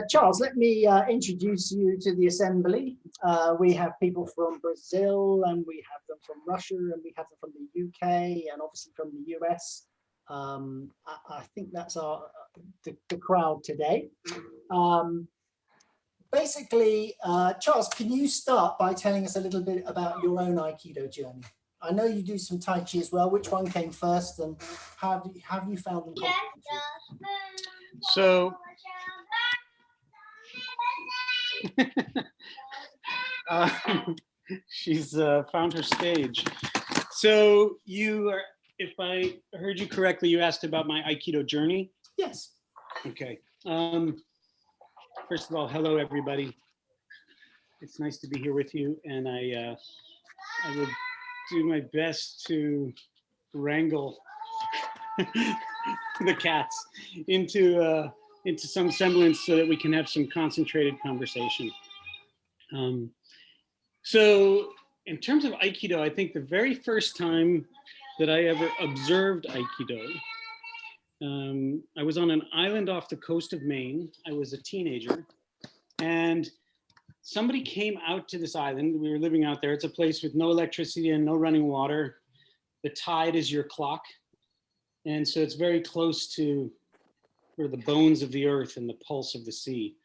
Charles, let me introduce you to the assembly. We have people from Brazil, and we have them from Russia, and we have them from the UK, and obviously from the US. I think that's the crowd today. Basically, Charles, can you start by telling us a little bit about your own Aikido journey? I know you do some Tai Chi as well. Which one came first, and have you found them complementary? So, she's found her stage. So you are, if I heard you correctly, you asked about my Aikido journey? Yes. Okay. First of all, hello everybody. It's nice to be here with you, and I will do my best to wrangle the cats into some semblance so that we can have some concentrated conversation. So in terms of Aikido, I think the very first time that I ever observed Aikido, I was on an island off the coast of Maine. I was a teenager, and somebody came out to this island. We were living out there. It's a place with no electricity and no running water. The tide is your clock. And so it's very close to the bones of the earth and the pulse of the sea.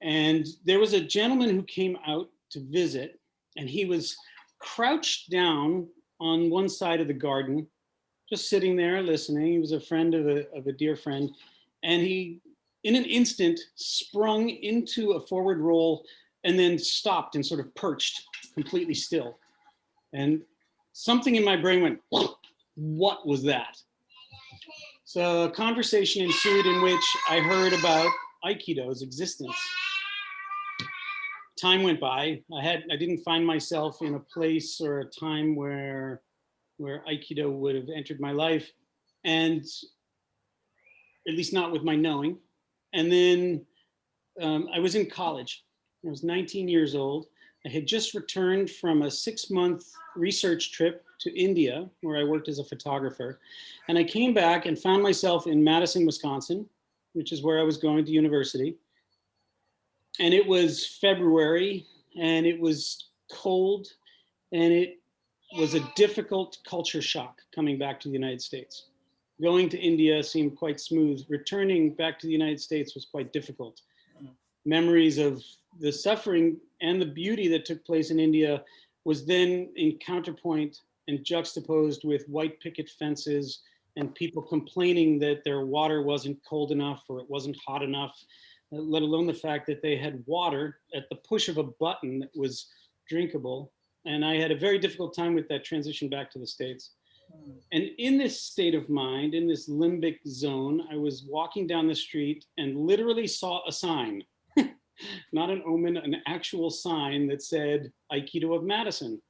And there was a gentleman who came out to visit, and he was crouched down on one side of the garden, just sitting there listening. He was a friend of a dear friend. And he, in an instant, sprung into a forward roll and then stopped and sort of perched completely still. And something in my brain went, what was that? So a conversation ensued in which I heard about Aikido's existence. Time went by. I didn't find myself in a place or a time where Aikido would have entered my life, and at least not with my knowing. And then I was in college. I was 19 years old. I had just returned from a 6-month research trip to India, where I worked as a photographer. And I came back and found myself in Madison, Wisconsin, which is where I was going to university. And it was February, and it was cold, and it was a difficult culture shock coming back to the United States. Going to India seemed quite smooth. Returning back to the United States was quite difficult. Memories of the suffering and the beauty that took place in India was then in counterpoint and juxtaposed with white picket fences and people complaining that their water wasn't cold enough or it wasn't hot enough, let alone the fact that they had water at the push of a button that was drinkable. And I had a very difficult time with that transition back to the States. And in this state of mind, in this limbic zone, I was walking down the street and literally saw a sign, not an omen, an actual sign that said Aikido of Madison.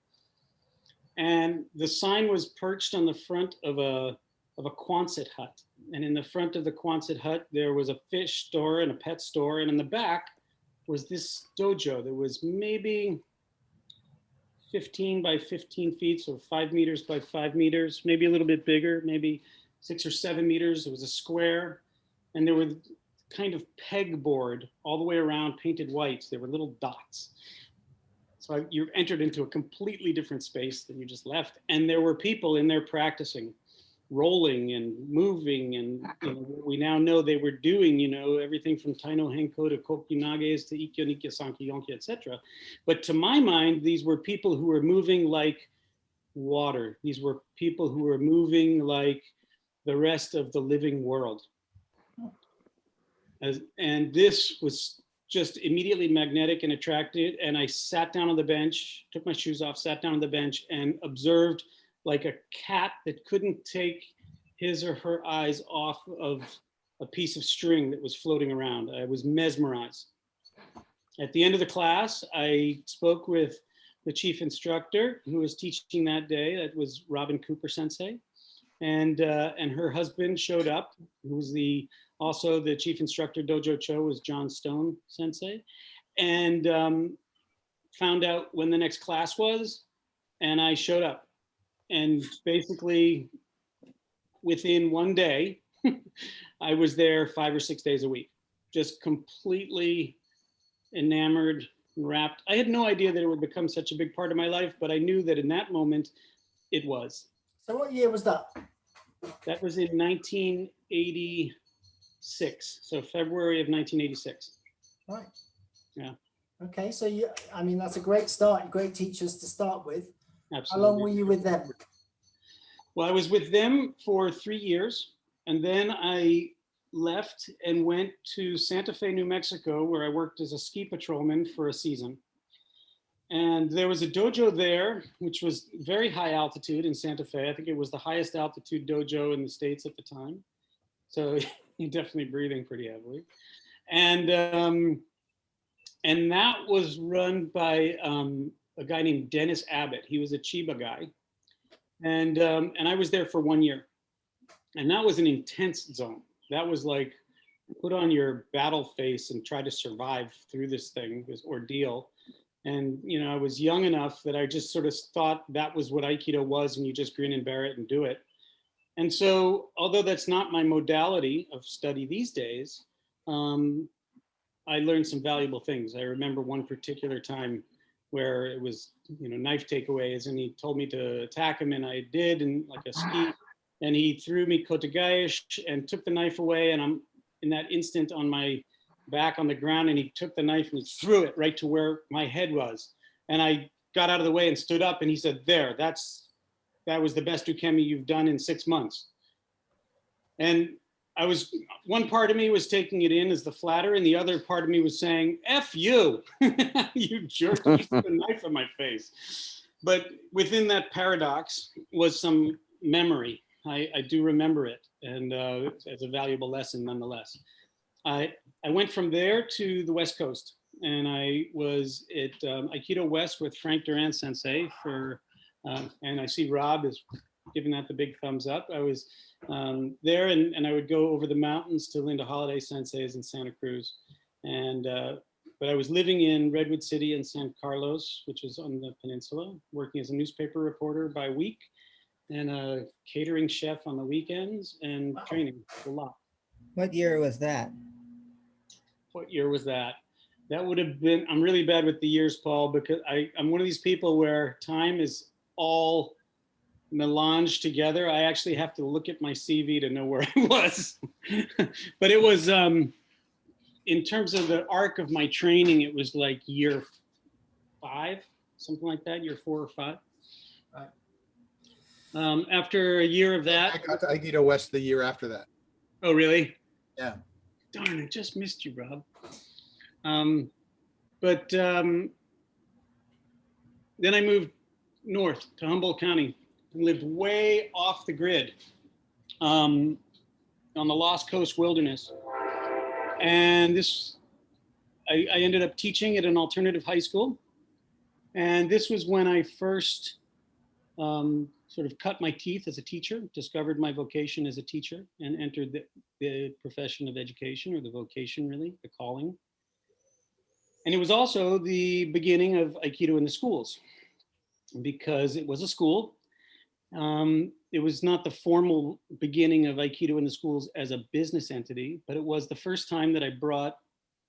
And the sign was perched on the front of a Quonset hut. And in the front of the Quonset hut, there was a fish store and a pet store. And in the back was this dojo that was maybe 15 by 15 feet, so 5 meters by 5 meters, maybe a little bit bigger, maybe 6 or 7 meters. It was a square, and there were kind of pegboard all the way around, painted white. There were little dots. So you entered into a completely different space than you just left, and there were people in there practicing, rolling and moving, and we now know they were doing, everything from Taino Henko to Kokinages to Ikkyo Nikyo Sanki Yonki, etc. But to my mind, these were people who were moving like water. These were people who were moving like the rest of the living world. And this was just immediately magnetic and attracted. And I sat down on the bench, took my shoes off, sat down on the bench and observed like a cat that couldn't take his or her eyes off of a piece of string that was floating around. I was mesmerized. At the end of the class, I spoke with the chief instructor who was teaching that day. That was Robin Cooper Sensei. And her husband showed up, who was also the chief instructor. Dojo Cho was John Stone Sensei, and found out when the next class was, and I showed up. And basically, within one day, I was there 5 or 6 days a week. just completely enamored and wrapped. I had no idea that it would become such a big part of my life, but I knew that in that moment it was. So what year was that? That was in 1986. So February of 1986. Right. Yeah. Okay, so I mean, that's a great start, great teachers to start with. Absolutely. How long were you with them? Well, I was with them for 3 years, and then I left and went to Santa Fe, New Mexico, where I worked as a ski patrolman for a season. And there was a dojo there, which was very high altitude in Santa Fe. I think it was the highest altitude dojo in the States at the time. So you're definitely breathing pretty heavily. And that was run by a guy named Dennis Abbott. He was a Chiba guy. And I was there for 1 year. And that was an intense zone. That was like, put on your battle face and try to survive through this thing, this ordeal. And, you know, I was young enough that I just sort of thought that was what Aikido was, and you just grin and bear it and do it. And so, although that's not my modality of study these days, I learned some valuable things. I remember one particular time where it was, you know, knife takeaways, and he told me to attack him, and I did, and like a ski, and he threw me kotagaish and took the knife away, and I'm in that instant on my back on the ground, and he took the knife and he threw it right to where my head was. And I got out of the way and stood up, and he said, "There, that was the best ukemi you've done in 6 months." And one part of me was taking it in as the flatter, and the other part of me was saying, "F you, you jerk, you threw a knife in my face." But within that paradox was some memory. I do remember it, and it's a valuable lesson nonetheless. I went from there to the West Coast, and I was at Aikido West with Frank Duran Sensei and I see Rob is giving that the big thumbs up. I was there, and I would go over the mountains to Linda Holiday Sensei's in Santa Cruz. And but I was living in Redwood City and San Carlos, which is on the peninsula, working as a newspaper reporter by week and a catering chef on the weekends, and training a lot. What year was that? What year was that? That would have been, I'm really bad with the years, Paul, because I'm one of these people where time is all melange together. I actually have to look at my CV to know where I was. But it was, in terms of the arc of my training, it was like year 5, something like that, year 4 or 5. Right. After a year of that. I got to Aikido West the year after that. Oh, really? Yeah. Darn, I just missed you, Rob. But then I moved north to Humboldt County and lived way off the grid on the Lost Coast Wilderness. And I ended up teaching at an alternative high school. And this was when I first sort of cut my teeth as a teacher, discovered my vocation as a teacher, and entered the profession of education, or the vocation, really, the calling. And it was also the beginning of Aikido in the schools, because it was a school. It was not the formal beginning of Aikido in the schools as a business entity, but it was the first time that I brought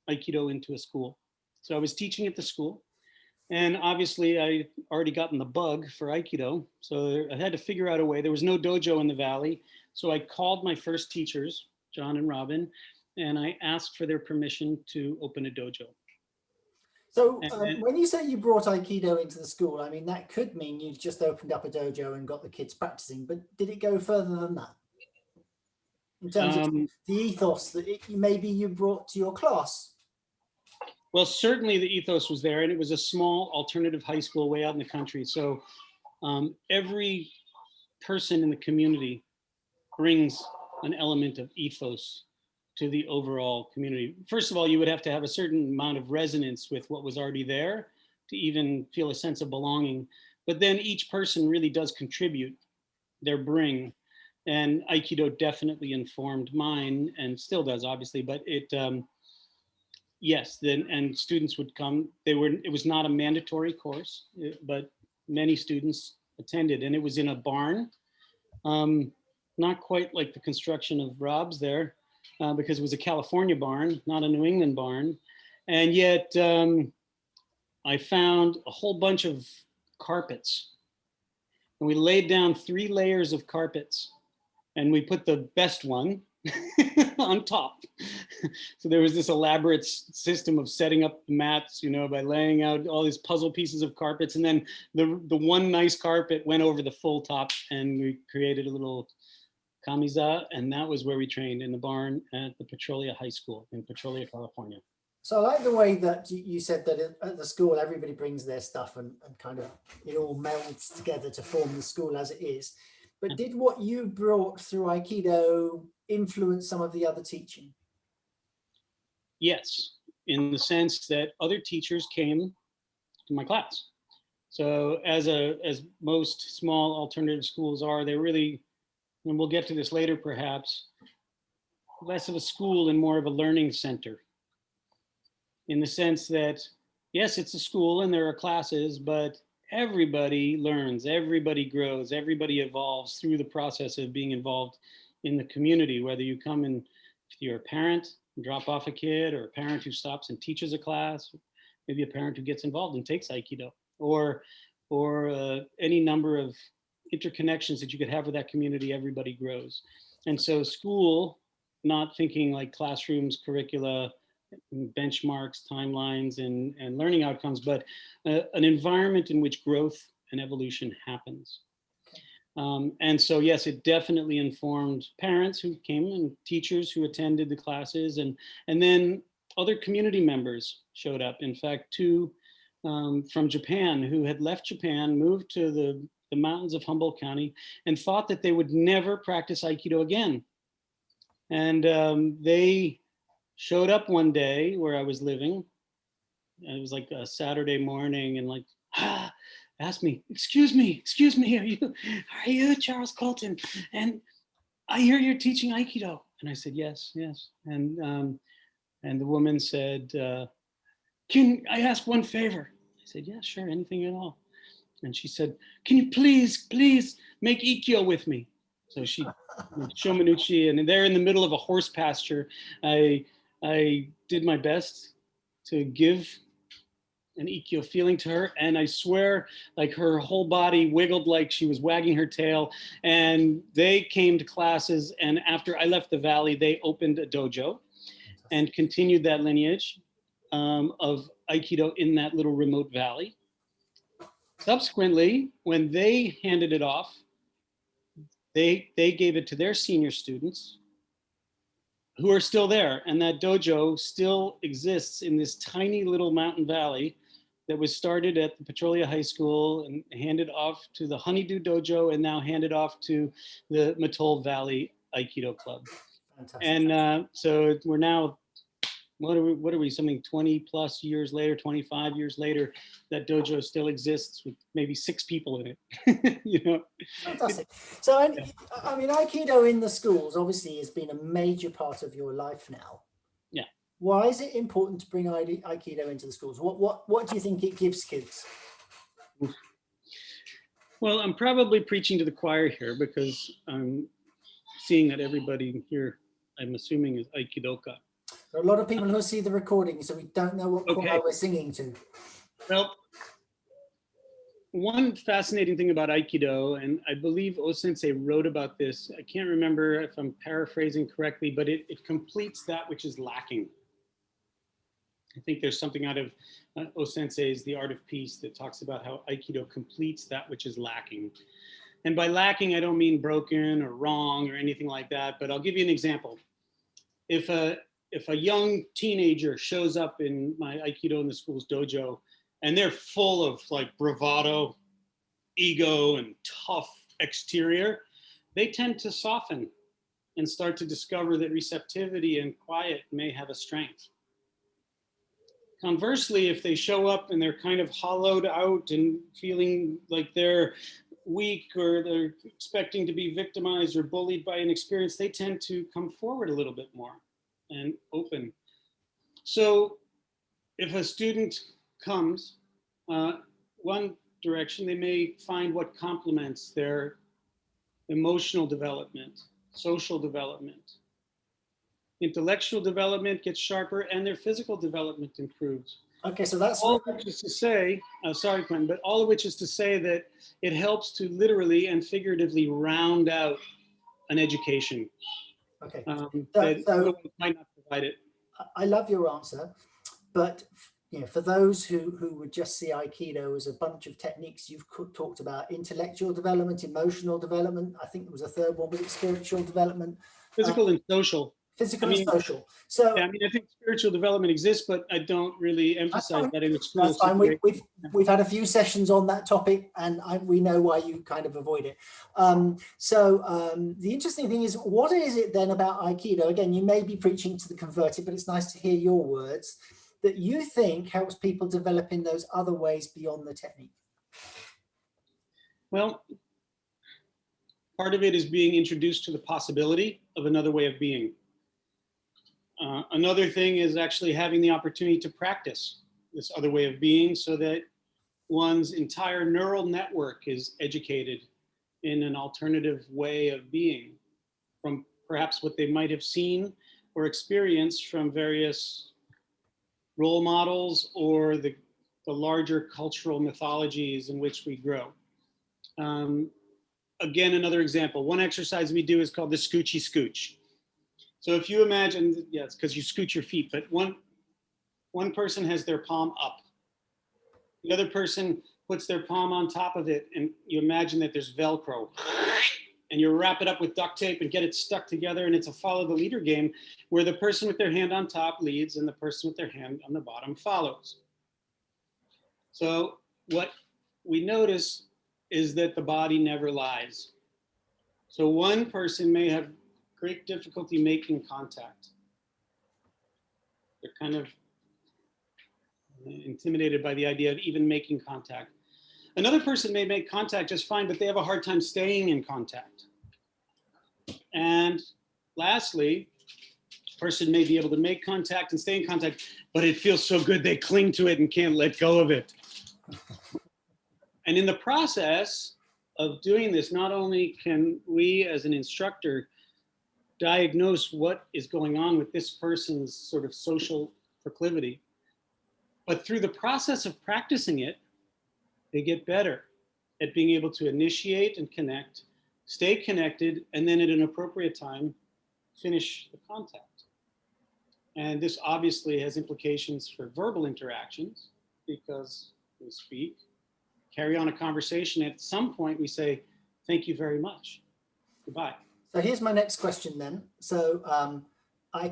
Aikido into a school. So I was teaching at the school, and obviously I already gotten the bug for Aikido. So I had to figure out a way. There was no dojo in the Valley. So I called my first teachers, John and Robin, and I asked for their permission to open a dojo. So when you say you brought Aikido into the school, I mean, that could mean you just opened up a dojo and got the kids practicing, but did it go further than that? In terms of the ethos that maybe you brought to your class? Well, certainly the ethos was there, and it was a small alternative high school way out in the country. So every person in the community brings an element of ethos to the overall community. First of all, you would have to have a certain amount of resonance with what was already there to even feel a sense of belonging. But then each person really does contribute their bring. And Aikido definitely informed mine, and still does, obviously, but it, yes, then, and students would come. It was not a mandatory course, but many students attended, and it was in a barn. Not quite like the construction of Rob's there, because it was a California barn, not a New England barn. And yet I found a whole bunch of carpets. And we laid down 3 layers of carpets, and we put the best one on top. So there was this elaborate system of setting up the mats, you know, by laying out all these puzzle pieces of carpets. And then the one nice carpet went over the full top, and we created a little kamisa. And that was where we trained, in the barn at the Petrolia High School in Petrolia, California. So I like the way that you said that at the school, everybody brings their stuff and kind of it all melds together to form the school as it is. But did what you brought through Aikido influence some of the other teaching? Yes, in the sense that other teachers came to my class. So as most small alternative schools are, they're really, and we'll get to this later perhaps, less of a school and more of a learning center. In the sense that, yes, it's a school and there are classes, but everybody learns, everybody grows, everybody evolves through the process of being involved in the community, whether you come in, if you're a parent, drop off a kid, or a parent who stops and teaches a class, maybe a parent who gets involved and takes Aikido, or any number of interconnections that you could have with that community, everybody grows. And so school, not thinking like classrooms, curricula, benchmarks, timelines, and learning outcomes, but an environment in which growth and evolution happens. And so, yes, it definitely informed parents who came and teachers who attended the classes, and then other community members showed up. In fact, 2 from Japan who had left Japan, moved to the mountains of Humboldt County, and thought that they would never practice Aikido again. And they showed up one day where I was living. And it was like a Saturday morning, and like, asked me, excuse me, are you Charles Colten? And I hear you're teaching Aikido. And I said, yes. And the woman said, can I ask one favor? I said, yeah, sure, anything at all. And she said, can you please make Ikkyo with me? So she, Shomanuchi, and they're in the middle of a horse pasture. I did my best to give an Ikkyo feeling to her, and I swear, like, her whole body wiggled like she was wagging her tail. And they came to classes, and after I left the valley, they opened a dojo and continued that lineage of Aikido in that little remote valley. Subsequently, when they handed it off, they gave it to their senior students, who are still there. And that dojo still exists in this tiny little mountain valley that was started at the Petrolia High School and handed off to the Honeydew Dojo, and now handed off to the Mattole Valley Aikido Club. Fantastic. And so we're now, what are we, something 20 plus years later, 25 years later, that dojo still exists with maybe 6 people in it, you know. Fantastic. So, I mean, Aikido in the schools obviously has been a major part of your life now. Yeah. Why is it important to bring Aikido into the schools? What do you think it gives kids? Well, I'm probably preaching to the choir here, because I'm seeing that everybody here, I'm assuming, is Aikidoka. There are a lot of people who see the recording, so we don't know what choir we're singing to. Well, one fascinating thing about Aikido, and I believe O-sensei wrote about this, I can't remember if I'm paraphrasing correctly, but it completes that which is lacking. I think there's something out of O-sensei's The Art of Peace that talks about how Aikido completes that which is lacking. And by lacking, I don't mean broken or wrong or anything like that, but I'll give you an example. If a young teenager shows up in my Aikido in the Schools dojo, and they're full of like bravado, ego, and tough exterior, they tend to soften and start to discover that receptivity and quiet may have a strength. Conversely, if they show up and they're kind of hollowed out and feeling like they're weak, or they're expecting to be victimized or bullied by an experience, they tend to come forward a little bit more and open. So if a student comes one direction, they may find what complements their emotional development, social development, intellectual development gets sharper, and their physical development improves. Okay, so that's All of which is to say, sorry, Quentin, but all of which is to say that it helps to literally and figuratively round out an education okay. that So otherwise might not provide it. I love your answer, but for those who would just see Aikido as a bunch of techniques, you've talked about intellectual development, emotional development. I think there was a third one, was it spiritual development? Physical and social. Physical and social. So yeah, I mean, I think spiritual development exists, but I don't really emphasize that in a school. That's fine. We've had a few sessions on that topic, and we know why you kind of avoid it. The interesting thing is, what is it then about Aikido? Again, you may be preaching to the converted, but it's nice to hear your words that you think helps people develop in those other ways beyond the technique. Well, part of it is being introduced to the possibility of another way of being. Another thing is actually having the opportunity to practice this other way of being so that one's entire neural network is educated in an alternative way of being from perhaps what they might have seen or experienced from various role models or the larger cultural mythologies in which we grow. Again, another example, one exercise we do is called the scoochy scooch. So if you imagine, yes, because you scoot your feet, but one person has their palm up. The other person puts their palm on top of it, and you imagine that there's Velcro. And you wrap it up with duct tape and get it stuck together, and it's a follow the leader game where the person with their hand on top leads and the person with their hand on the bottom follows. So what we notice is that the body never lies. So one person may have great difficulty making contact. They're kind of intimidated by the idea of even making contact. Another person may make contact just fine, but they have a hard time staying in contact. And lastly, a person may be able to make contact and stay in contact, but it feels so good they cling to it and can't let go of it. And in the process of doing this, not only can we as an instructor diagnose what is going on with this person's sort of social proclivity, but through the process of practicing it, they get better at being able to initiate and connect, stay connected, and then at an appropriate time, finish the contact. And this obviously has implications for verbal interactions because we speak, carry on a conversation. At some point we say, thank you very much, goodbye. So here's my next question then. So I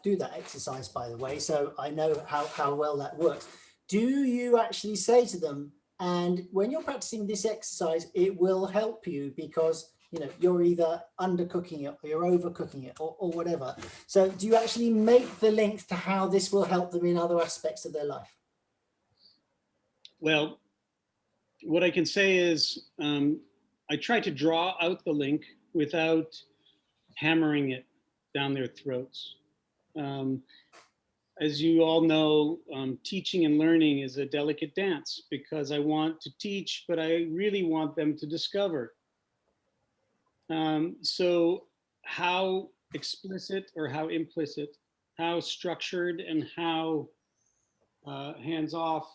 do that exercise, by the way, so I know how well that works. Do you actually say to them, and when you're practicing this exercise, it will help you because you're either undercooking it or you're overcooking it or whatever. So do you actually make the link to how this will help them in other aspects of their life? Well, what I can say is I try to draw out the link without hammering it down their throats. As you all know, teaching and learning is a delicate dance because I want to teach, but I really want them to discover. So how explicit or how implicit, how structured and how hands-off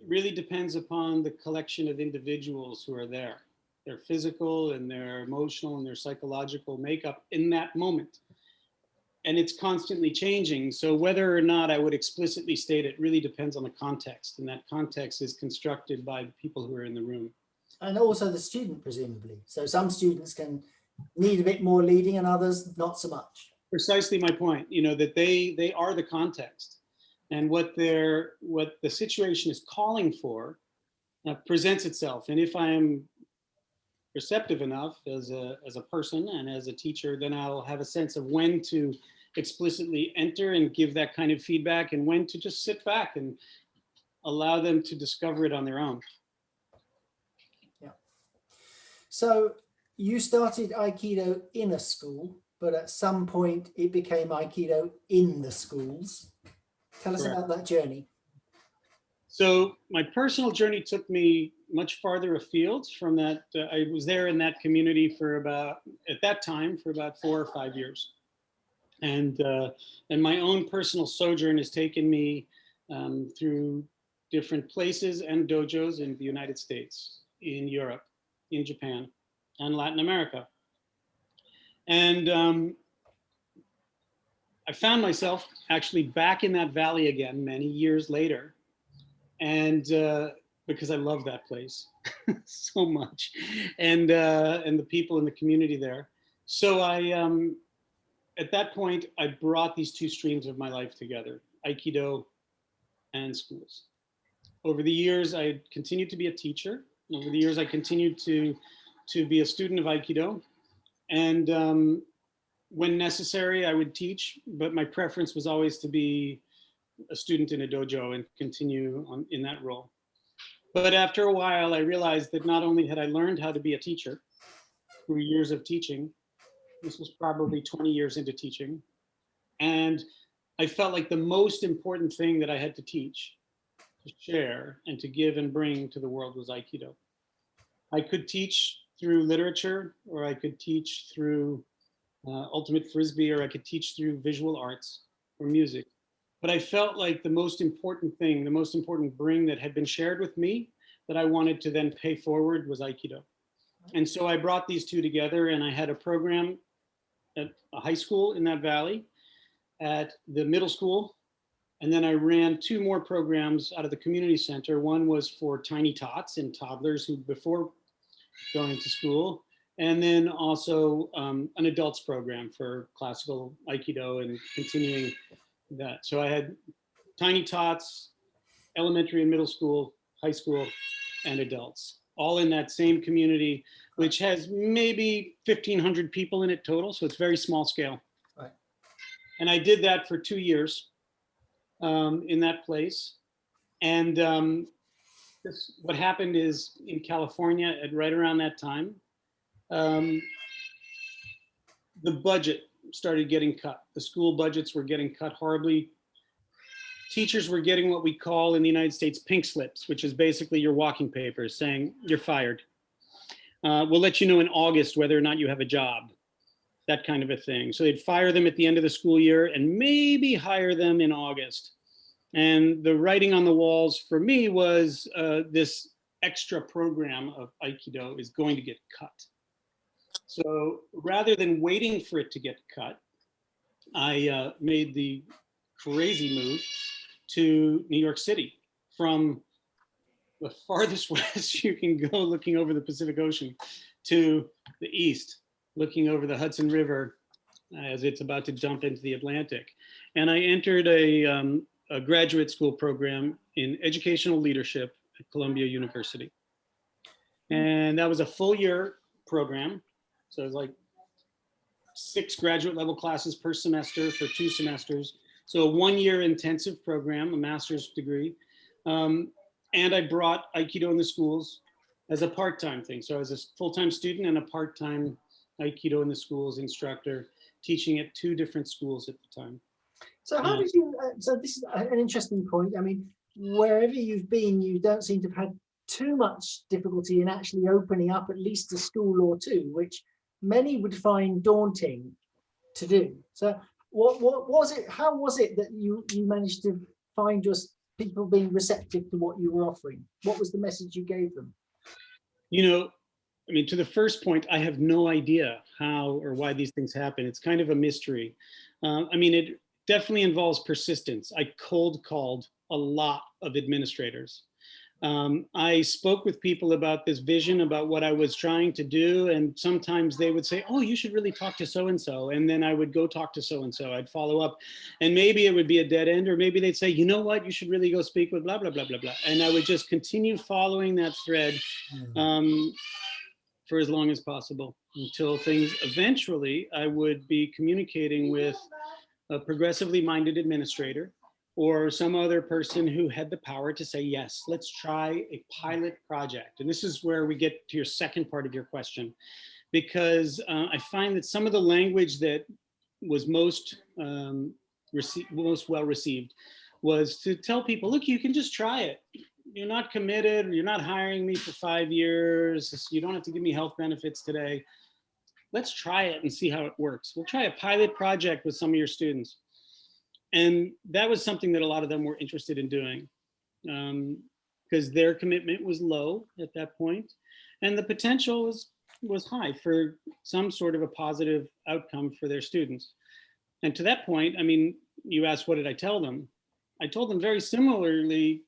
really depends upon the collection of individuals who are there, their physical and their emotional and their psychological makeup in that moment. And it's constantly changing. So whether or not I would explicitly state it really depends on the context. And that context is constructed by the people who are in the room. And also the student, presumably. So some students can need a bit more leading and others not so much. Precisely my point, that they are the context. And what the situation is calling for presents itself. And if I am receptive enough as a person and as a teacher, then I'll have a sense of when to explicitly enter and give that kind of feedback and when to just sit back and allow them to discover it on their own. Yeah. So you started Aikido in a school, but at some point it became Aikido in the schools. Tell us about that journey. So my personal journey took me much farther afield from that. I was there in that community for about 4 or 5 years. And my own personal sojourn has taken me through different places and dojos in the United States, in Europe, in Japan, and Latin America. And I found myself actually back in that valley again many years later. And because I love that place so much, and the people in the community there. So at that point, I brought these two streams of my life together, Aikido and schools. Over the years, I continued to be a teacher. Over the years, I continued to be a student of Aikido. And when necessary, I would teach, but my preference was always to be a student in a dojo and continue in that role. But after a while, I realized that not only had I learned how to be a teacher through years of teaching, this was probably 20 years into teaching, and I felt like the most important thing that I had to teach, to share, and to give and bring to the world was Aikido. I could teach through literature, or I could teach through ultimate frisbee, or I could teach through visual arts or music. But I felt like the most important thing, the most important bring that had been shared with me that I wanted to then pay forward was Aikido. And so I brought these two together, and I had a program at a high school in that valley, at the middle school, and then I ran two more programs out of the community center. One was for tiny tots and toddlers who before going to school, and then also an adults program for classical Aikido and continuing that. So I had tiny tots, elementary and middle school, high school, and adults, all in that same community, which has maybe 1,500 people in it total. So it's very small scale. Right. And I did that for 2 years in that place. And what happened is in California at right around that time, the budget started getting cut. The school budgets were getting cut horribly. Teachers were getting what we call in the United States pink slips, which is basically your walking papers saying you're fired. We'll let you know in August whether or not you have a job, that kind of a thing. So they'd fire them at the end of the school year and maybe hire them in August. And the writing on the walls for me was this extra program of Aikido is going to get cut. So rather than waiting for it to get cut, I made the crazy move to New York City, from the farthest west you can go looking over the Pacific Ocean to the east, looking over the Hudson River as it's about to dump into the Atlantic. And I entered a graduate school program in educational leadership at Columbia University. And that was a full year program. So it was like 6 graduate level classes per semester for 2 semesters. So a 1-year intensive program, a master's degree. And I brought Aikido in the schools as a part-time thing. So I was a full-time student and a part-time Aikido in the schools instructor, teaching at 2 different schools at the time. So how did you, so this is an interesting point. I mean, wherever you've been, you don't seem to have had too much difficulty in actually opening up at least a school or 2, which many would find daunting to do. So what was it, how was it that you managed to find your people being receptive to what you were offering? What was the message you gave them? You know, I mean, to the first point, I have no idea how or why these things happen. It's kind of a mystery. I mean, it definitely involves persistence. I cold called a lot of administrators. I spoke with people about this vision, about what I was trying to do. And sometimes they would say, oh, you should really talk to so-and-so. And then I would go talk to so-and-so. I'd follow up. And maybe it would be a dead end, or maybe they'd say, you know what, you should really go speak with blah, blah, blah, blah, blah. And I would just continue following that thread for as long as possible, until things eventually I would be communicating with a progressively minded administrator or some other person who had the power to say, yes, let's try a pilot project. And this is where we get to your second part of your question, because I find that some of the language that was most well received was to tell people, look, you can just try it. You're not committed, you're not hiring me for 5 years, you don't have to give me health benefits today. let's try it and see how it works. We'll try a pilot project with some of your students. And that was something that a lot of them were interested in doing, because their commitment was low at that point, and the potential was high for some sort of a positive outcome for their students. And to that point, I mean, you asked, what did I tell them? I told them very similarly,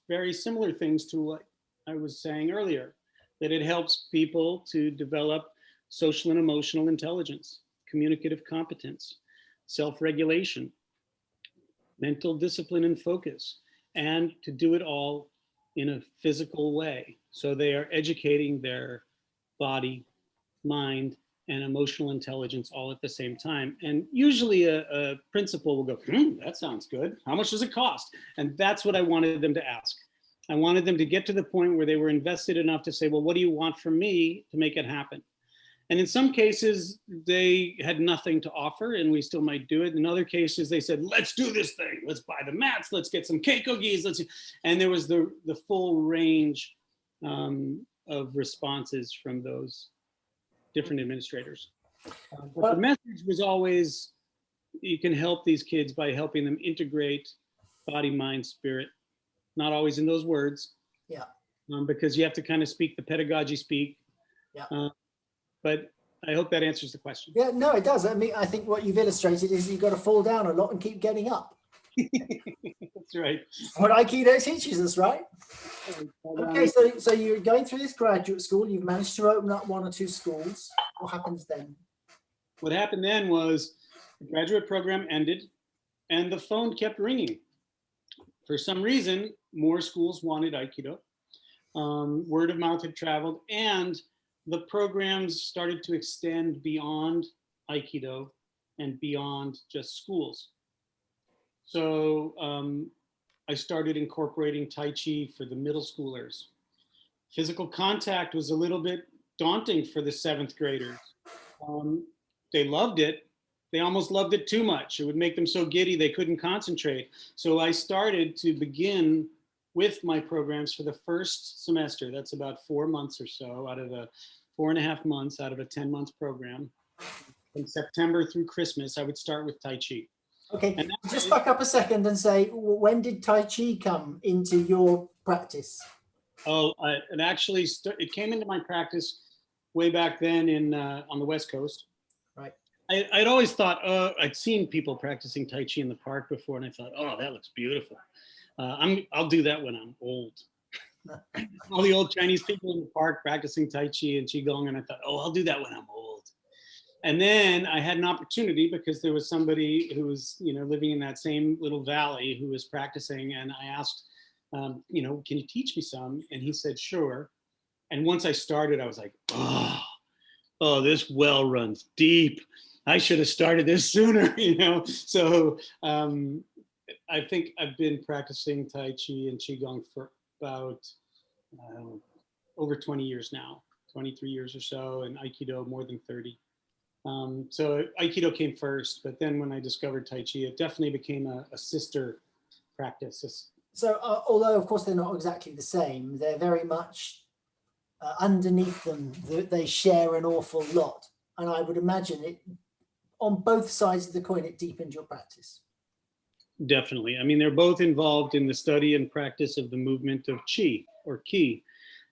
very similar things to what I was saying earlier, that it helps people to develop social and emotional intelligence, communicative competence, self-regulation, mental discipline and focus, and to do it all in a physical way. So they are educating their body, mind, and emotional intelligence all at the same time. And usually a principal will go, that sounds good. How much does it cost? And that's what I wanted them to ask. I wanted them to get to the point where they were invested enough to say, well, what do you want from me to make it happen? And in some cases, they had nothing to offer and we still might do it. In other cases, they said, let's do this thing. Let's buy the mats. Let's get some keikogis. And there was the full range of responses from those different administrators. But the message was always, you can help these kids by helping them integrate body, mind, spirit. Not always in those words. Yeah. Because you have to kind of speak the pedagogy speak. Yeah. But I hope that answers the question. Yeah, no, it does. I mean, I think what you've illustrated is you've got to fall down a lot and keep getting up. That's right. What Aikido teaches us, right? Okay, so you're going through this graduate school. You've managed to open up 1 or 2 schools. What happens then? What happened then was the graduate program ended and the phone kept ringing. For some reason, more schools wanted Aikido. Word of mouth had traveled, and the programs started to extend beyond Aikido and beyond just schools. So I started incorporating Tai Chi for the middle schoolers. Physical contact was a little bit daunting for the 7th graders. They loved it. They almost loved it too much. It would make them so giddy they couldn't concentrate. So I started to begin with my programs for the first semester. That's about 4 months or so out of the 4.5 months out of a 10-month program. From September through Christmas, I would start with Tai Chi. Okay, just back up a second and say, when did Tai Chi come into your practice? Oh, it actually, it came into my practice way back then on the West Coast. Right. I'd always thought, I'd seen people practicing Tai Chi in the park before, and I thought, oh, that looks beautiful. I'll do that when I'm old. All the old Chinese people in the park practicing Tai Chi and Qigong, and I thought, oh, I'll do that when I'm old. And then I had an opportunity because there was somebody who was, living in that same little valley who was practicing, and I asked, can you teach me some? And he said, sure. And once I started, I was like, oh, this well runs deep. I should have started this sooner, So I think I've been practicing Tai Chi and Qigong for about over 20 years now, 23 years or so, and Aikido more than 30. So Aikido came first, but then when I discovered Tai Chi, it definitely became a sister practice. So although of course they're not exactly the same, they're very much underneath them, they share an awful lot. And I would imagine it, on both sides of the coin, it deepened your practice. Definitely. I mean, they're both involved in the study and practice of the movement of Qi or Ki.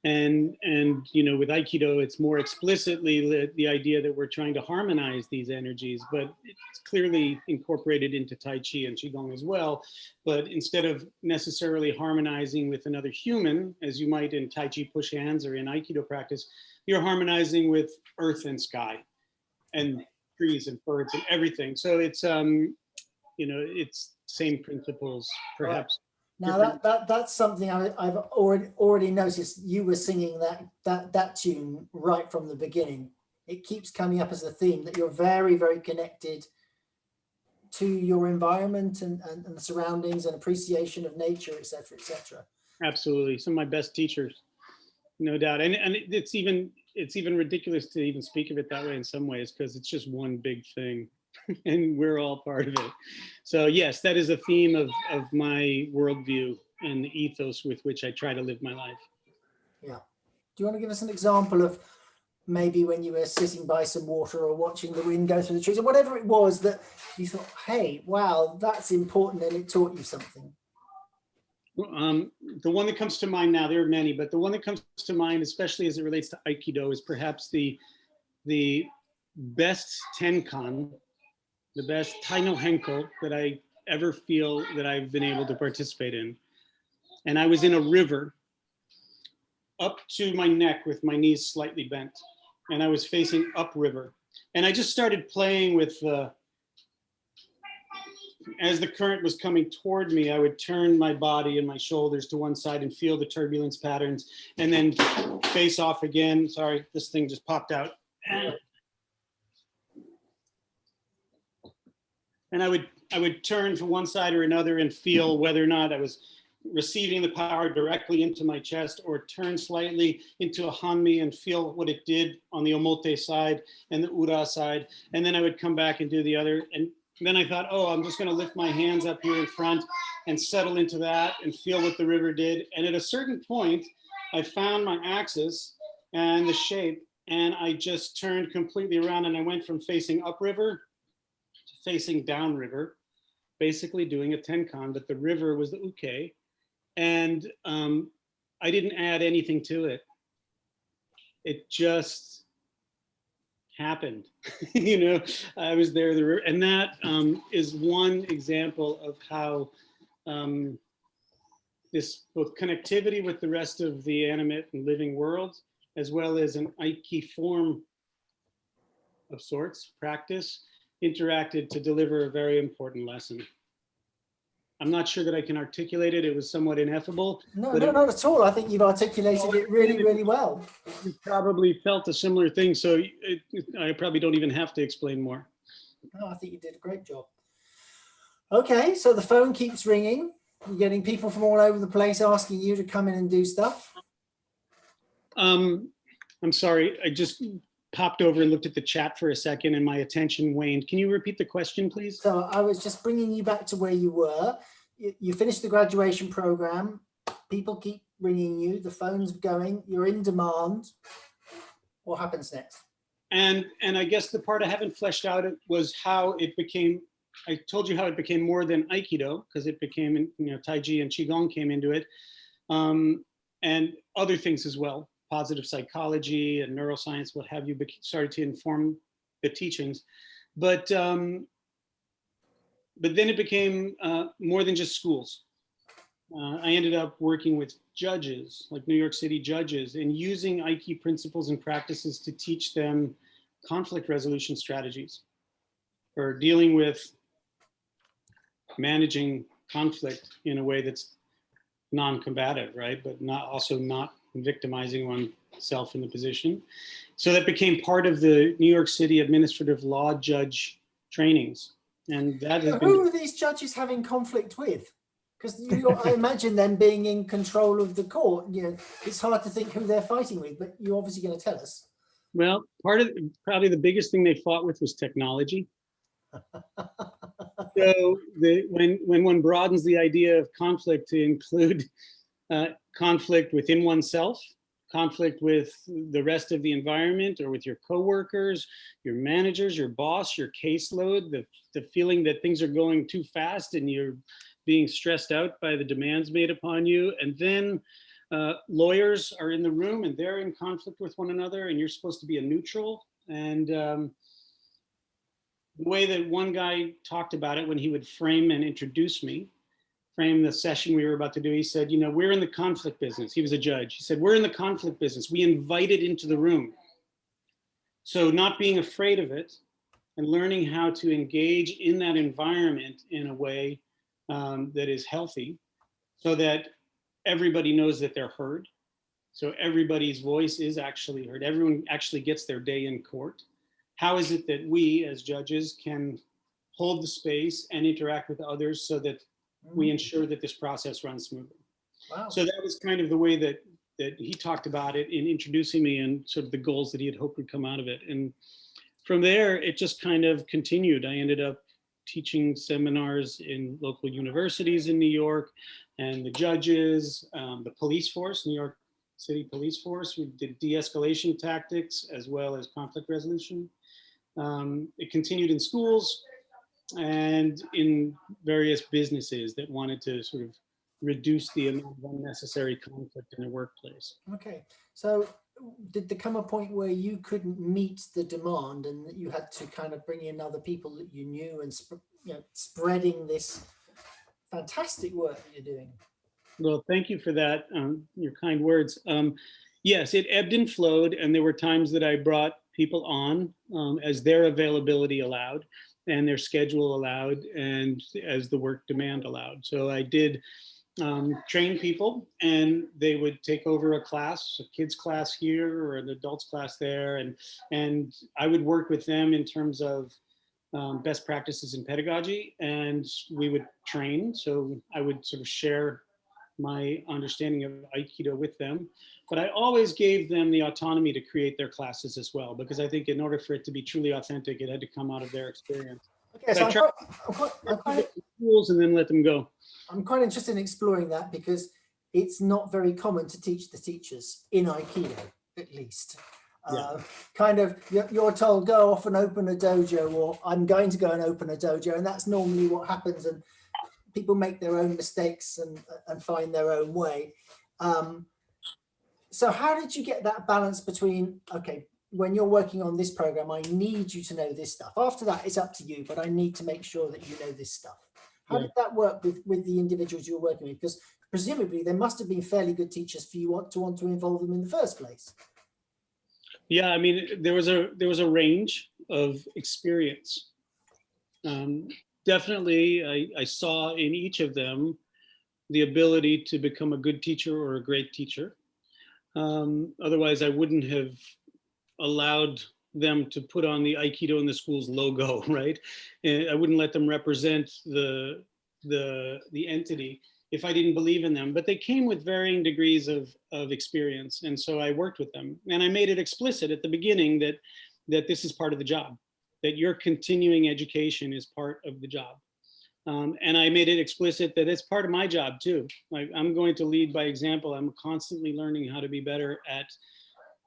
And with Aikido, it's more explicitly the idea that we're trying to harmonize these energies, but it's clearly incorporated into Tai Chi and Qigong as well. But instead of necessarily harmonizing with another human, as you might in Tai Chi push hands or in Aikido practice, you're harmonizing with earth and sky and trees and birds and everything. So it's, it's same principles, perhaps. Now that's something I've already noticed. You were singing that tune right from the beginning. It keeps coming up as a theme that you're very, very connected to your environment and the surroundings and appreciation of nature, etc., etc. Absolutely, some of my best teachers, no doubt. And it's even ridiculous to even speak of it that way in some ways, because it's just one big thing. And we're all part of it. So yes, that is a theme of my worldview and the ethos with which I try to live my life. Yeah. Do you want to give us an example of maybe when you were sitting by some water or watching the wind go through the trees or whatever it was that you thought, hey, wow, that's important and it taught you something? The one that comes to mind now, there are many, but the one that comes to mind, especially as it relates to Aikido, is perhaps the best tenkan, the best Tai no Henko that I ever feel that I've been able to participate in. And I was in a river up to my neck with my knees slightly bent. And I was facing upriver. And I just started playing with as the current was coming toward me, I would turn my body and my shoulders to one side and feel the turbulence patterns and then face off again. Sorry, this thing just popped out. And I would turn to one side or another and feel whether or not I was receiving the power directly into my chest or turn slightly into a hanmi and feel what it did on the omote side and the ura side. And then I would come back and do the other. And then I thought, oh, I'm just going to lift my hands up here in front and settle into that and feel what the river did. And at a certain point, I found my axis and the shape, and I just turned completely around and I went from facing upriver to facing downriver, basically doing a tenkan, but the river was the uke. And I didn't add anything to it. It just happened. You know, I was there, and that is one example of how this both connectivity with the rest of the animate and living world, as well as an Aiki form of sorts, practice, interacted to deliver a very important lesson. I'm not sure that I can articulate it. It was somewhat ineffable. No, not at all. I think you've articulated it really, really well. You probably felt a similar thing, so I probably don't even have to explain more. No, I think you did a great job. Okay, so the phone keeps ringing. You're getting people from all over the place asking you to come in and do stuff. I'm sorry, I just popped over and looked at the chat for a second and my attention waned. Can you repeat the question, please? So I was just bringing you back to where you were. You finished the graduation program. People keep ringing you. The phone's going. You're in demand. What happens next? And I guess the part I haven't fleshed out was how it became. I told you how it became more than Aikido, because it became, you know, Tai Chi and Qigong came into it, and other things as well. Positive psychology and neuroscience, what have you, started to inform the teachings. But then it became more than just schools. I ended up working with judges, like New York City judges, and using Aiki principles and practices to teach them conflict resolution strategies for dealing with managing conflict in a way that's non-combative, right? But also not victimizing oneself in the position. So that became part of the New York City administrative law judge trainings. And that has Who are these judges having conflict with? Because I imagine them being in control of the court. You know, it's hard to think who they're fighting with, but you're obviously going to tell us. Well, probably the biggest thing they fought with was technology. So when one broadens the idea of conflict to include conflict within oneself, conflict with the rest of the environment or with your coworkers, your managers, your boss, your caseload, the feeling that things are going too fast and you're being stressed out by the demands made upon you. And then lawyers are in the room and they're in conflict with one another and you're supposed to be a neutral. And the way that one guy talked about it when he would frame and introduce me, frame the session we were about to do, he said, you know, we're in the conflict business. He was a judge. He said, we're in the conflict business. We invite it into the room. So not being afraid of it and learning how to engage in that environment in a way that is healthy so that everybody knows that they're heard. So everybody's voice is actually heard. Everyone actually gets their day in court. How is it that we as judges can hold the space and interact with others so that we ensure that this process runs smoothly? Wow. So that was kind of the way that he talked about it in introducing me and sort of the goals that he had hoped would come out of it. And from there, it just kind of continued. I ended up teaching seminars in local universities in New York, and the judges, the police force, New York city police force. We did de-escalation tactics as well as conflict resolution. It continued in schools and in various businesses that wanted to sort of reduce the amount of unnecessary conflict in the workplace. Okay, so did there come a point where you couldn't meet the demand and that you had to kind of bring in other people that you knew and spreading this fantastic work that you're doing? Well, thank you for that, your kind words. Yes, it ebbed and flowed, and there were times that I brought people on as their availability allowed and their schedule allowed and as the work demand allowed. So I did train people, and they would take over a class, a kids class here or an adults class there, and I would work with them in terms of best practices in pedagogy, and we would train. So I would sort of share my understanding of Aikido with them, but I always gave them the autonomy to create their classes as well, because I think in order for it to be truly authentic, it had to come out of their experience. Okay, so Schools and then let them go. I'm quite interested in exploring that, because it's not very common to teach the teachers in Aikido, at least. Kind of, you're told, go off and open a dojo, or I'm going to go and open a dojo, and that's normally what happens, and people make their own mistakes and find their own way. So how did you get that balance between, okay, when you're working on this program, I need you to know this stuff. After that, it's up to you, but I need to make sure that you know this stuff. How did that work with the individuals you were working with? Because presumably there must have been fairly good teachers for you want to involve them in the first place. Yeah, I mean, there was a range of experience. Definitely, I saw in each of them the ability to become a good teacher or a great teacher. Otherwise, I wouldn't have allowed them to put on the Aikido in the Schools logo, right? And I wouldn't let them represent the entity if I didn't believe in them. But they came with varying degrees of experience, and so I worked with them. And I made it explicit at the beginning that this is part of the job, that your continuing education is part of the job. And I made it explicit that it's part of my job too. Like, I'm going to lead by example. I'm constantly learning how to be better at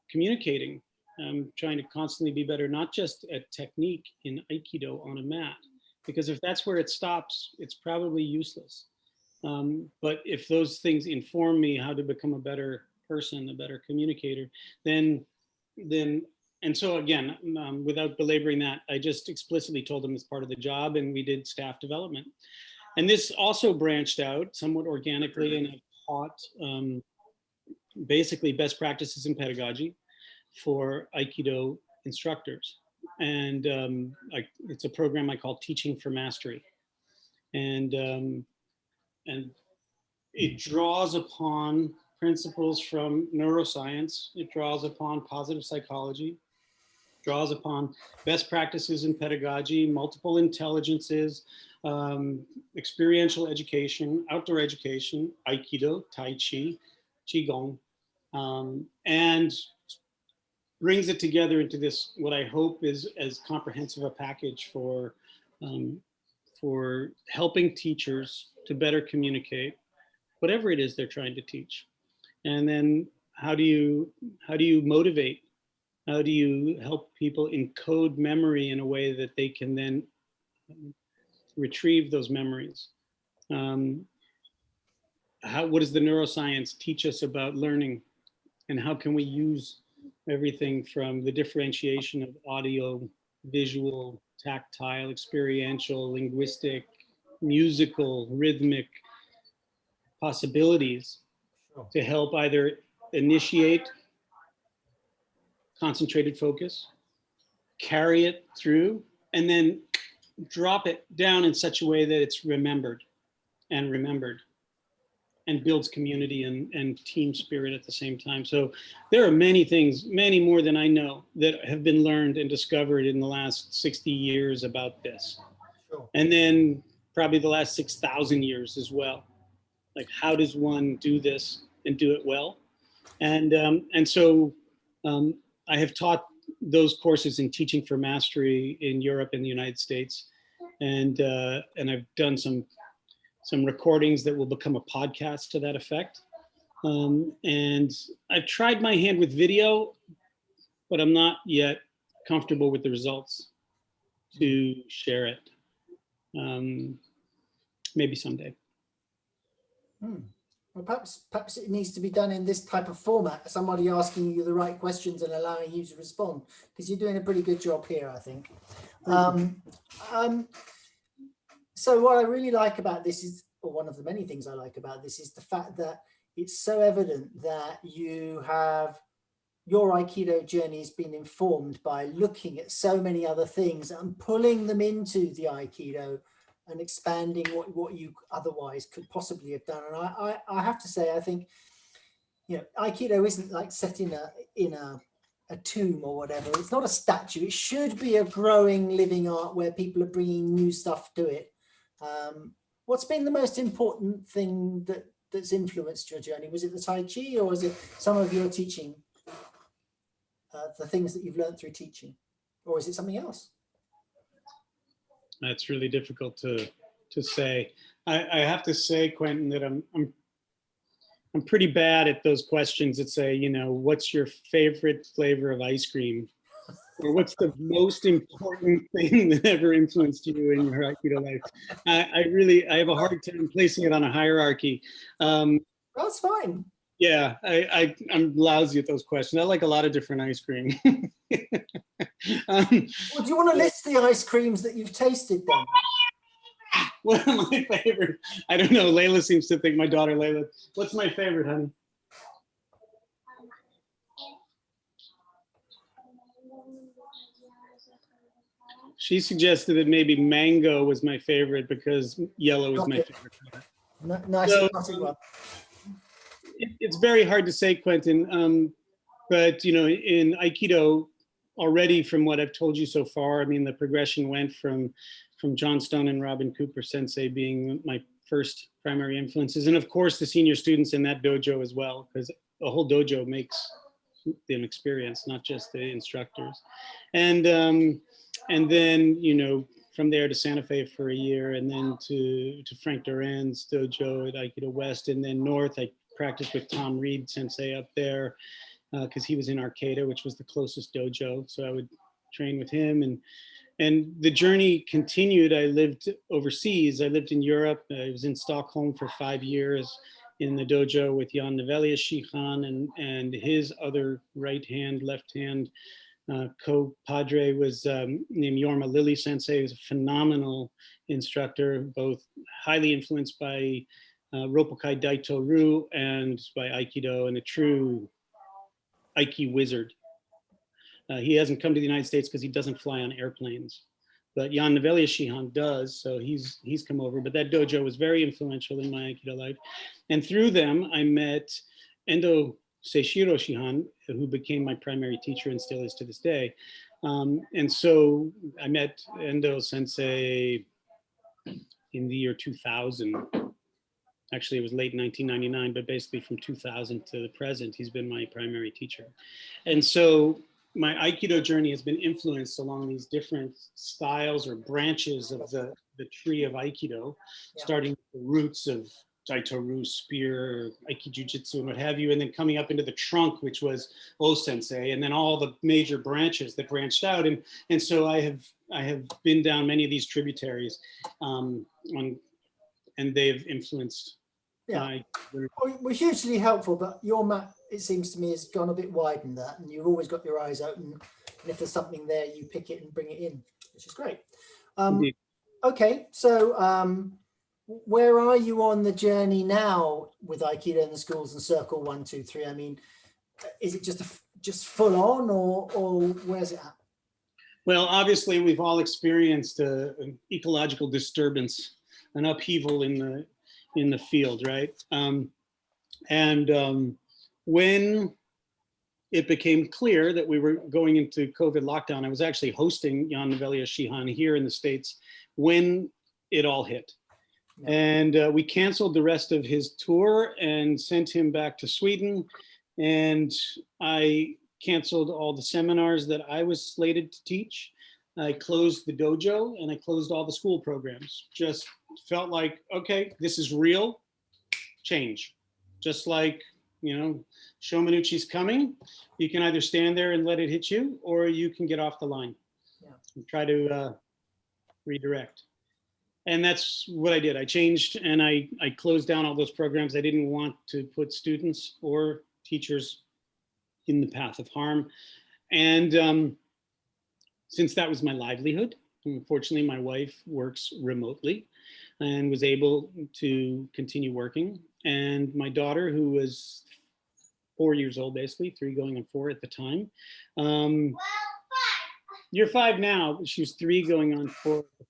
communicating. I'm trying to constantly be better, not just at technique in Aikido on a mat, because if that's where it stops, it's probably useless. But if those things inform me how to become a better person, a better communicator, then and so again, without belaboring that, I just explicitly told them it's part of the job, and we did staff development. And this also branched out somewhat organically, and I taught basically best practices in pedagogy for Aikido instructors. And it's a program I call Teaching for Mastery. And it draws upon principles from neuroscience. It draws upon positive psychology, draws upon best practices in pedagogy, multiple intelligences, experiential education, outdoor education, Aikido, Tai Chi, Qigong, and brings it together into this, what I hope is as comprehensive a package for helping teachers to better communicate whatever it is they're trying to teach. And then how do you motivate? How do you help people encode memory in a way that they can then retrieve those memories? What does the neuroscience teach us about learning? And how can we use everything from the differentiation of audio, visual, tactile, experiential, linguistic, musical, rhythmic possibilities to help either initiate concentrated focus, carry it through, and then drop it down in such a way that it's remembered and builds community and team spirit at the same time. So there are many things, many more than I know, that have been learned and discovered in the last 60 years about this. Sure. And then probably the last 6,000 years as well. Like, how does one do this and do it well? And so I have taught those courses in Teaching for Mastery in Europe and the United States. And I've done some recordings that will become a podcast to that effect. And I've tried my hand with video, but I'm not yet comfortable with the results to share it. Maybe someday. Well, perhaps it needs to be done in this type of format, somebody asking you the right questions and allowing you to respond, because you're doing a pretty good job here, I think. So what I really like about this is, or one of the many things I like about this, is the fact that it's so evident that your Aikido journey has been informed by looking at so many other things and pulling them into the Aikido and expanding what you otherwise could possibly have done. And I have to say, I think, you know, Aikido isn't like set in a tomb or whatever. It's not a statue. It should be a growing living art where people are bringing new stuff to it. What's been the most important thing that's influenced your journey? Was it the Tai Chi, or was it some of your teaching, the things that you've learned through teaching, or is it something else? That's really difficult to say. I have to say, Quentin, that I'm pretty bad at those questions that say, you know, what's your favorite flavor of ice cream? Or what's the most important thing that ever influenced you in your Aikido life? I have a hard time placing it on a hierarchy. That's fine. Yeah, I'm lousy at those questions. I like a lot of different ice cream. Well, do you want to list the ice creams that you've tasted then? What are my favorite? I don't know. Layla seems to think, my daughter Layla. What's my favorite, honey? She suggested that maybe mango was my favorite because yellow was my favorite color. Nice So, one. It's very hard to say, Quentin, but you know, in Aikido, already from what I've told you so far, I mean, the progression went from John Stone and Robin Cooper Sensei being my first primary influences, and of course the senior students in that dojo as well, because the whole dojo makes them experience, not just the instructors. And then, you know, from there to Santa Fe for a year, and then to Frank Duran's dojo at Aikido West, and then north, I practiced with Tom Reed Sensei up there, because he was in Arcata, which was the closest dojo. So I would train with him, and the journey continued. I lived overseas. I lived in Europe. I was in Stockholm for 5 years in the dojo with Jan Nevelia Shihan, and his other right hand, left hand co-padre was named Jorma Lilly Sensei. He was a phenomenal instructor, both highly influenced by Roppokai Daito-Ryu and by Aikido, and a true Aiki wizard. He hasn't come to the United States because he doesn't fly on airplanes, but Jan Nevelia Shihan does, so he's come over. But that dojo was very influential in my Aikido life. And through them, I met Endo Seishiro Shihan, who became my primary teacher and still is to this day. And so I met Endo Sensei in the year 2000. Actually, it was late 1999, but basically from 2000 to the present, he's been my primary teacher. And so my Aikido journey has been influenced along these different styles or branches of the tree of Aikido, starting with the roots of Daito-Ryu, spear, Aiki Jiu-Jitsu, and what have you, and then coming up into the trunk, which was O-Sensei, and then all the major branches that branched out. And so I have been down many of these tributaries, and they've influenced. Well, hugely helpful, but your map, it seems to me, has gone a bit wide in that, and you've always got your eyes open, and if there's something there, you pick it and bring it in, which is great. Okay, so where are you on the journey now with Aikido in the schools and Circle 1, 2, 3? I mean, is it just full on, or where's it at? Well, obviously, we've all experienced an ecological disturbance, an upheaval in the field, right? When it became clear that we were going into COVID lockdown, I was actually hosting Jan Nevelia Shihan here in the States when it all hit. And we canceled the rest of his tour and sent him back to Sweden. And I canceled all the seminars that I was slated to teach. I closed the dojo and I closed all the school programs. Just felt like, okay, this is real change. Just like you know, Sho Minucci's coming. You can either stand there and let it hit you, or you can get off the line and try to redirect. And that's what I did. I changed and I closed down all those programs. I didn't want to put students or teachers in the path of harm. And since that was my livelihood, unfortunately, my wife works remotely and was able to continue working. And my daughter, who was 4 years old, basically, 3 going on 4 at the time. You're 5 now, but she was 3 going on 4 at the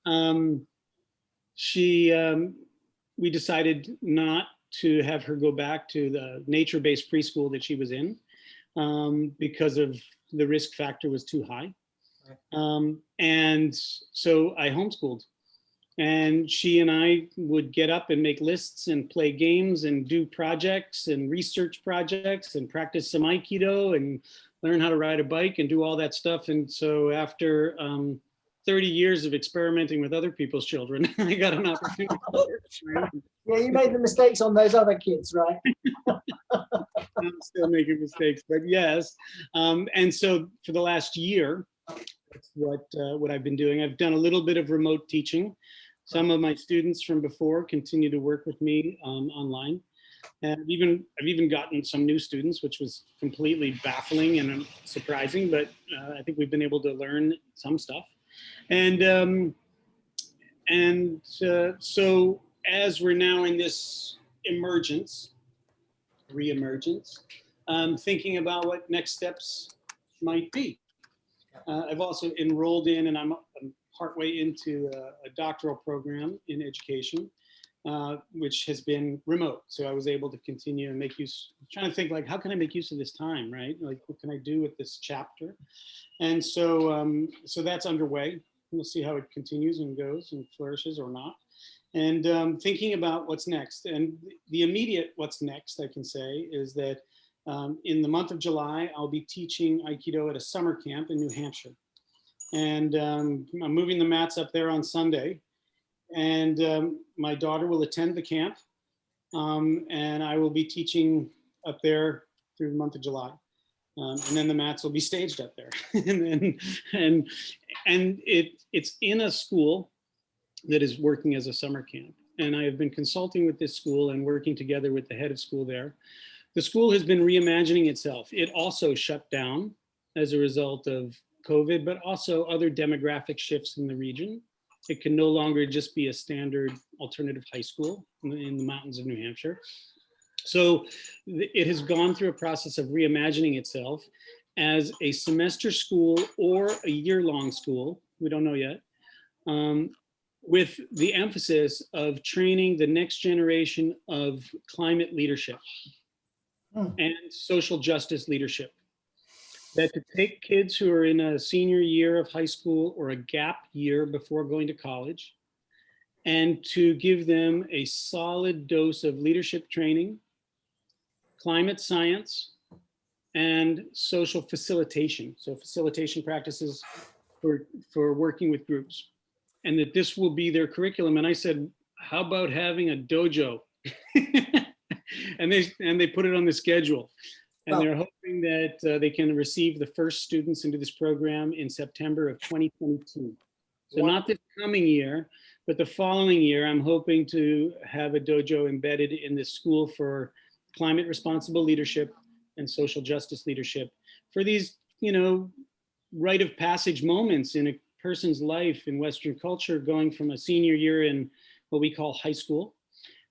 time. We decided not to have her go back to the nature-based preschool that she was in because of the risk factor was too high. And so I homeschooled. And she and I would get up and make lists and play games and do projects and research projects and practice some Aikido and learn how to ride a bike and do all that stuff. And so after 30 years of experimenting with other people's children, I got an opportunity. Yeah, you made the mistakes on those other kids, right? I'm still making mistakes, but yes. And so for the last year, that's what I've been doing. I've done a little bit of remote teaching. Some of my students from before continue to work with me online. And I've even gotten some new students, which was completely baffling and surprising, but I think we've been able to learn some stuff. And so as we're now in this re-emergence, thinking about what next steps might be. I've also enrolled in, and I'm partway into a doctoral program in education, which has been remote. So I was able to continue and make use, trying to think like, how can I make use of this time, right? Like, what can I do with this chapter? And so, so that's underway. We'll see how it continues and goes and flourishes or not. And thinking about what's next. And the immediate what's next, I can say, is that in the month of July, I'll be teaching Aikido at a summer camp in New Hampshire. And I'm moving the mats up there on Sunday. And my daughter will attend the camp. And I will be teaching up there through the month of July. And then the mats will be staged up there. and it's in a school that is working as a summer camp. And I have been consulting with this school and working together with the head of school there. The school has been reimagining itself. It also shut down as a result of COVID, but also other demographic shifts in the region. It can no longer just be a standard alternative high school in the mountains of New Hampshire. So it has gone through a process of reimagining itself as a semester school or a year-long school, we don't know yet, with the emphasis of training the next generation of climate leadership and social justice leadership. That to take kids who are in a senior year of high school or a gap year before going to college, and to give them a solid dose of leadership training, climate science, and social facilitation. So facilitation practices for working with groups. And that this will be their curriculum. And I said, how about having a dojo? and they put it on the schedule. And they're hoping that they can receive the first students into this program in September of 2022. So not this coming year, but the following year, I'm hoping to have a dojo embedded in this school for climate responsible leadership and social justice leadership for these, you know, rite of passage moments in a person's life in Western culture, going from a senior year in what we call high school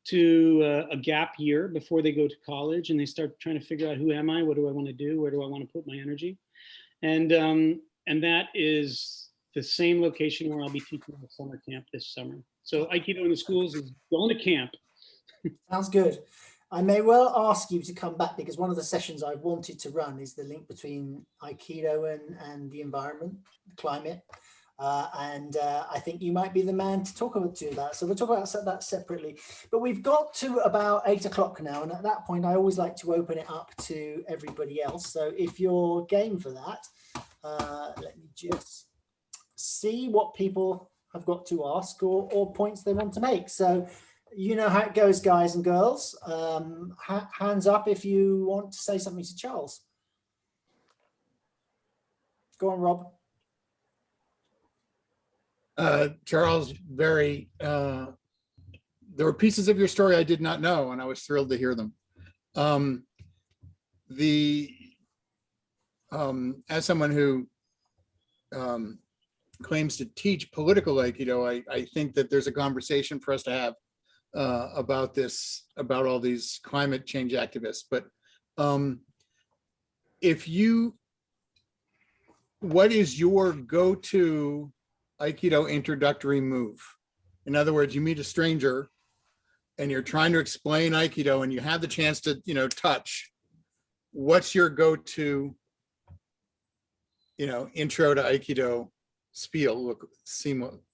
to a gap year before they go to college and they start trying to figure out, who am I? What do I want to do? Where do I want to put my energy? And that is the same location where I'll be teaching a summer camp this summer. So Aikido in the schools is going to camp. Sounds good. I may well ask you to come back, because one of the sessions I wanted to run is the link between Aikido and the environment, the climate. I think you might be the man to talk about that. So we'll talk about that separately. But we've got to about 8 o'clock now. And at that point, I always like to open it up to everybody else. So if you're game for that, let me just see what people have got to ask or points they want to make. So you know how it goes, guys and girls. Hands up if you want to say something to Charles. Go on, Rob. Charles, there were pieces of your story I did not know, and I was thrilled to hear them. As someone who claims to teach political Aikido, I think that there's a conversation for us to have about this, about all these climate change activists. But what is your go-to Aikido introductory move? In other words, you meet a stranger and you're trying to explain Aikido and you have the chance to, touch. What's your go-to, intro to Aikido spiel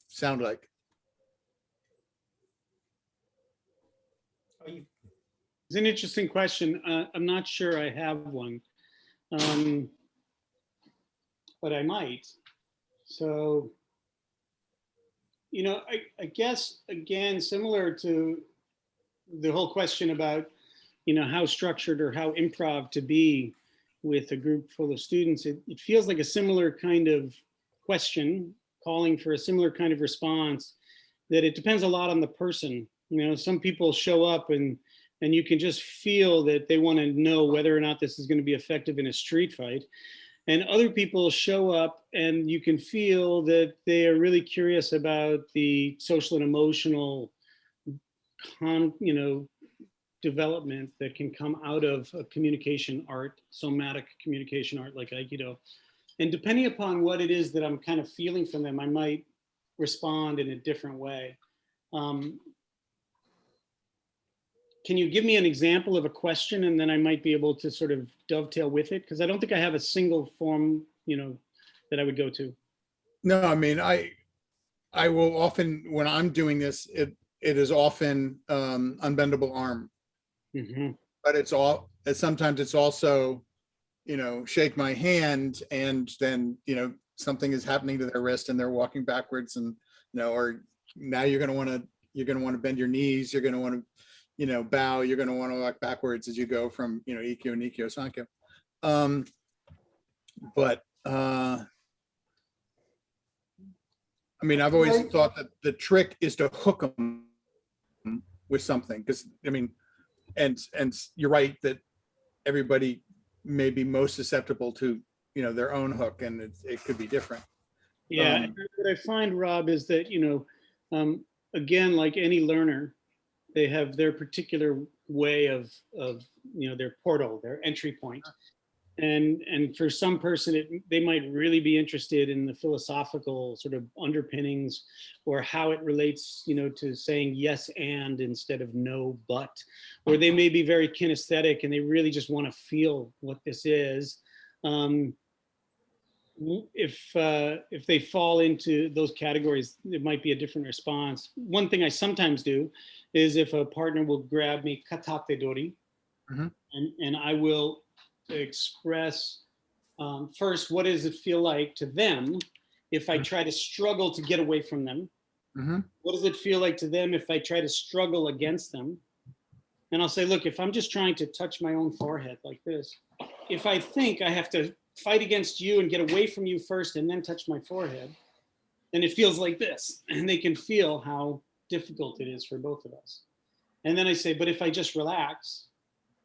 sound like? It's an interesting question. I'm not sure I have one, but I might. So, I guess, again, similar to the whole question about, how structured or how improv to be with a group full of students, it feels like a similar kind of question, calling for a similar kind of response, that it depends a lot on the person. Some people show up and you can just feel that they want to know whether or not this is going to be effective in a street fight. And other people show up and you can feel that they are really curious about the social and emotional development that can come out of a communication art, somatic communication art like Aikido. And depending upon what it is that I'm kind of feeling from them, I might respond in a different way. Can you give me an example of a question, and then I might be able to sort of dovetail with it? Because I don't think I have a single form, that I would go to. No, I mean, I will often, when I'm doing this, it is often unbendable arm. Mm-hmm. But sometimes it's also, shake my hand, and then, something is happening to their wrist and they're walking backwards, and, or now you're going to want to bend your knees. You're going to want to, bow. You're going to want to walk backwards as you go from, Ikkyo, Nikkyo, Sankyo. But I mean, I've always thought that the trick is to hook them with something, because and you're right that everybody may be most susceptible to, their own hook, and it could be different. Yeah, what I find, Rob, is that, again, like any learner, they have their particular way of their portal, their entry point. And for some person, they might really be interested in the philosophical sort of underpinnings, or how it relates, to saying yes and instead of no but. Or they may be very kinesthetic and they really just want to feel what this is. If they fall into those categories, it might be a different response. One thing I sometimes do is, if a partner will grab me katate dori, mm-hmm. and I will express first, what does it feel like to them if I try to struggle to get away from them? Mm-hmm. What does it feel like to them if I try to struggle against them? And I'll say, look, if I'm just trying to touch my own forehead like this, if I think I have to fight against you and get away from you first and then touch my forehead, then it feels like this. And they can feel how difficult it is for both of us. And then I say, but if I just relax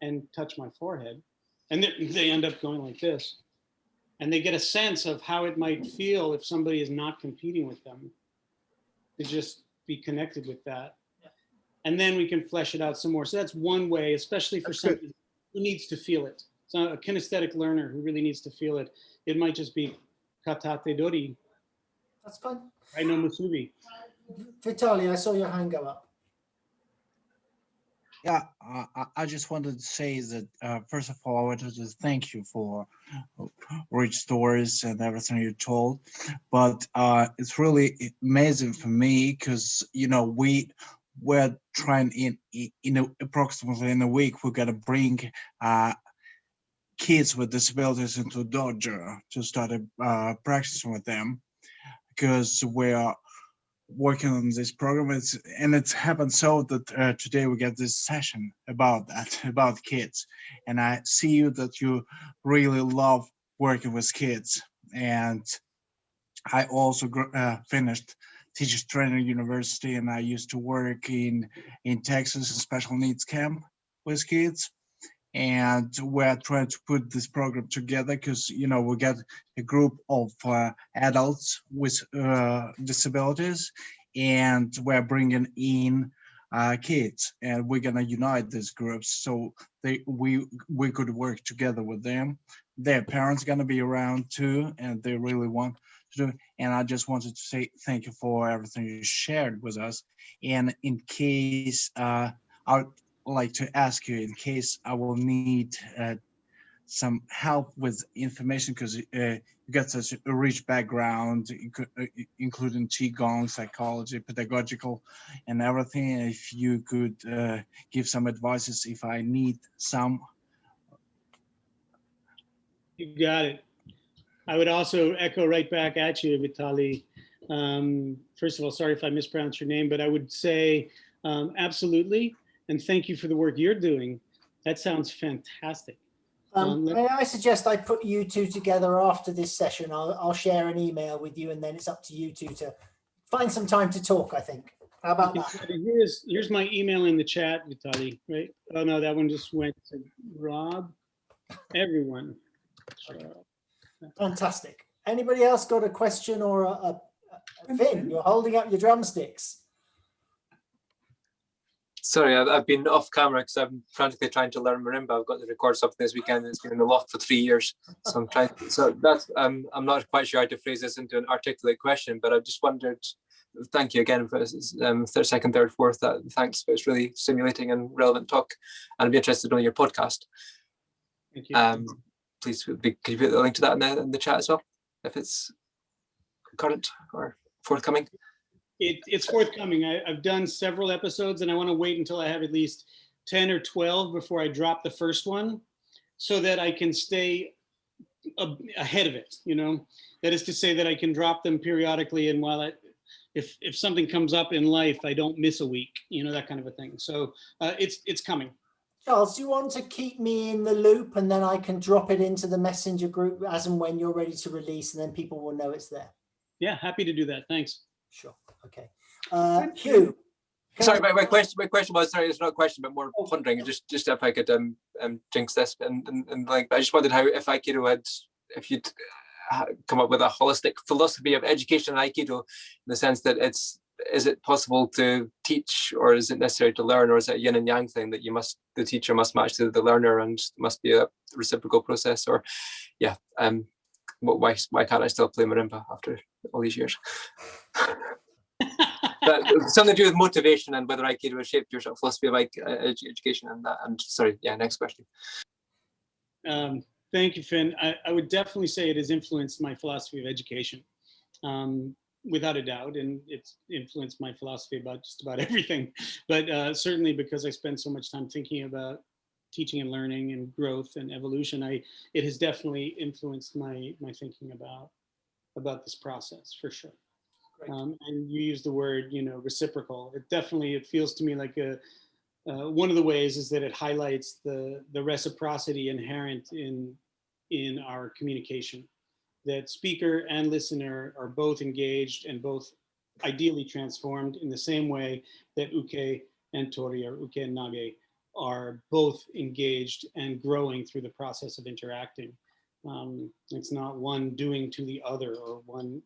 and touch my forehead, and they end up going like this, and they get a sense of how it might feel if somebody is not competing with them, to just be connected with that. Yeah. And then we can flesh it out some more. So that's one way, especially for somebody who needs to feel it. So a kinesthetic learner who really needs to feel it, it might just be katate dori. That's fine. Right, no musubi. Vitaly, I saw your hand go up. Yeah, I just wanted to say that, first of all, I wanted to thank you for rich stories and everything you told. But it's really amazing for me because, we're trying approximately in a week, we're going to bring kids with disabilities into dojo to start practicing with them, because working on this program. And it's happened so that today we get this session about that, about kids. And I see you that you really love working with kids. And I also finished Teachers Training University, and I used to work in Texas, a special needs camp with kids. And we're trying to put this program together because, you know, we get a group of adults with disabilities, and we're bringing in kids, and we're gonna unite these groups so we could work together with them. Their parents gonna be around too, and they really want to do. And I just wanted to say thank you for everything you shared with us. And in case I would like to ask you, in case I will need some help with information, because you got such a rich background, including Qigong, psychology, pedagogical, and everything. If you could give some advices if I need some. You got it. I would also echo right back at you, Vitali. First of all, sorry if I mispronounced your name, but I would say absolutely. And thank you for the work you're doing. That sounds fantastic. May I suggest I put you two together after this session? I'll share an email with you, and then it's up to you two to find some time to talk, I think. How about that? Here's my email in the chat, Vitali, right? Oh no, that one just went to Rob. Everyone. Okay. Fantastic. Anybody else got a question or a Finn? You're holding up your drumsticks. Sorry, I've been off camera because I'm frantically trying to learn marimba. I've got to record something this weekend that's been in the loft for 3 years. So I'm trying. So that's I'm not quite sure how to phrase this into an articulate question, but I just wondered. Thank you again for third, second, third, fourth. Thanks. It's really stimulating and relevant talk, and I'd be interested to know your podcast. Thank you. Please, could you put the link to that in the chat as well, if it's current or forthcoming? It's forthcoming. I've done several episodes, and I want to wait until I have at least 10 or 12 before I drop the first one, so that I can stay ahead of it. You know, that is to say that I can drop them periodically, and while if something comes up in life, I don't miss a week. You know, that kind of a thing. So it's coming. Charles, do you want to keep me in the loop, and then I can drop it into the messenger group as and when you're ready to release, and then people will know it's there? Yeah, happy to do that. Thanks. Sure. Okay. Hugh. Sorry, my question was, sorry, it's not a question, but more pondering, just if I could jinx this and like, I just wondered how, if you'd come up with a holistic philosophy of education and Aikido, in the sense that is it possible to teach, or is it necessary to learn, or is it a yin and yang thing that the teacher must match to the learner and must be a reciprocal process, or yeah, why can't I still play marimba after all these years? But something to do with motivation and whether Aikido has shaped your sort of philosophy of education and that. And sorry, yeah, next question. Thank you, Finn. I would definitely say it has influenced my philosophy of education, without a doubt, and it's influenced my philosophy about just about everything. But certainly because I spend so much time thinking about teaching and learning and growth and evolution, it has definitely influenced my thinking about this process, for sure. And you use the word, you know, reciprocal. It feels to me like one of the ways is that it highlights the reciprocity inherent in our communication, that speaker and listener are both engaged and both ideally transformed in the same way that uke and tori, or uke and nage, are both engaged and growing through the process of interacting. It's not one doing to the other, or one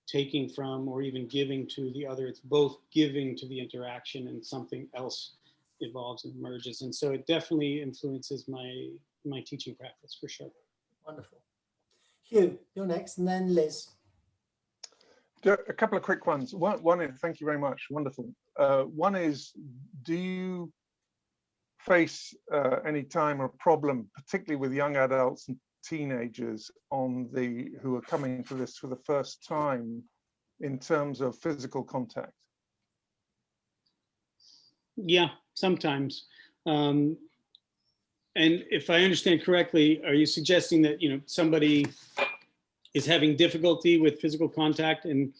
taking from or even giving to the other. It's both giving to the interaction, and something else evolves and emerges. And so it definitely influences my teaching practice, for sure. Wonderful. Hugh, you're next, and then Liz. A couple of quick ones. One is, thank you very much, wonderful. One is, do you face any time or problem, particularly with young adults and teenagers who are coming to this for the first time, in terms of physical contact? Yeah, sometimes. And if I understand correctly, are you suggesting that, you know, somebody is having difficulty with physical contact? And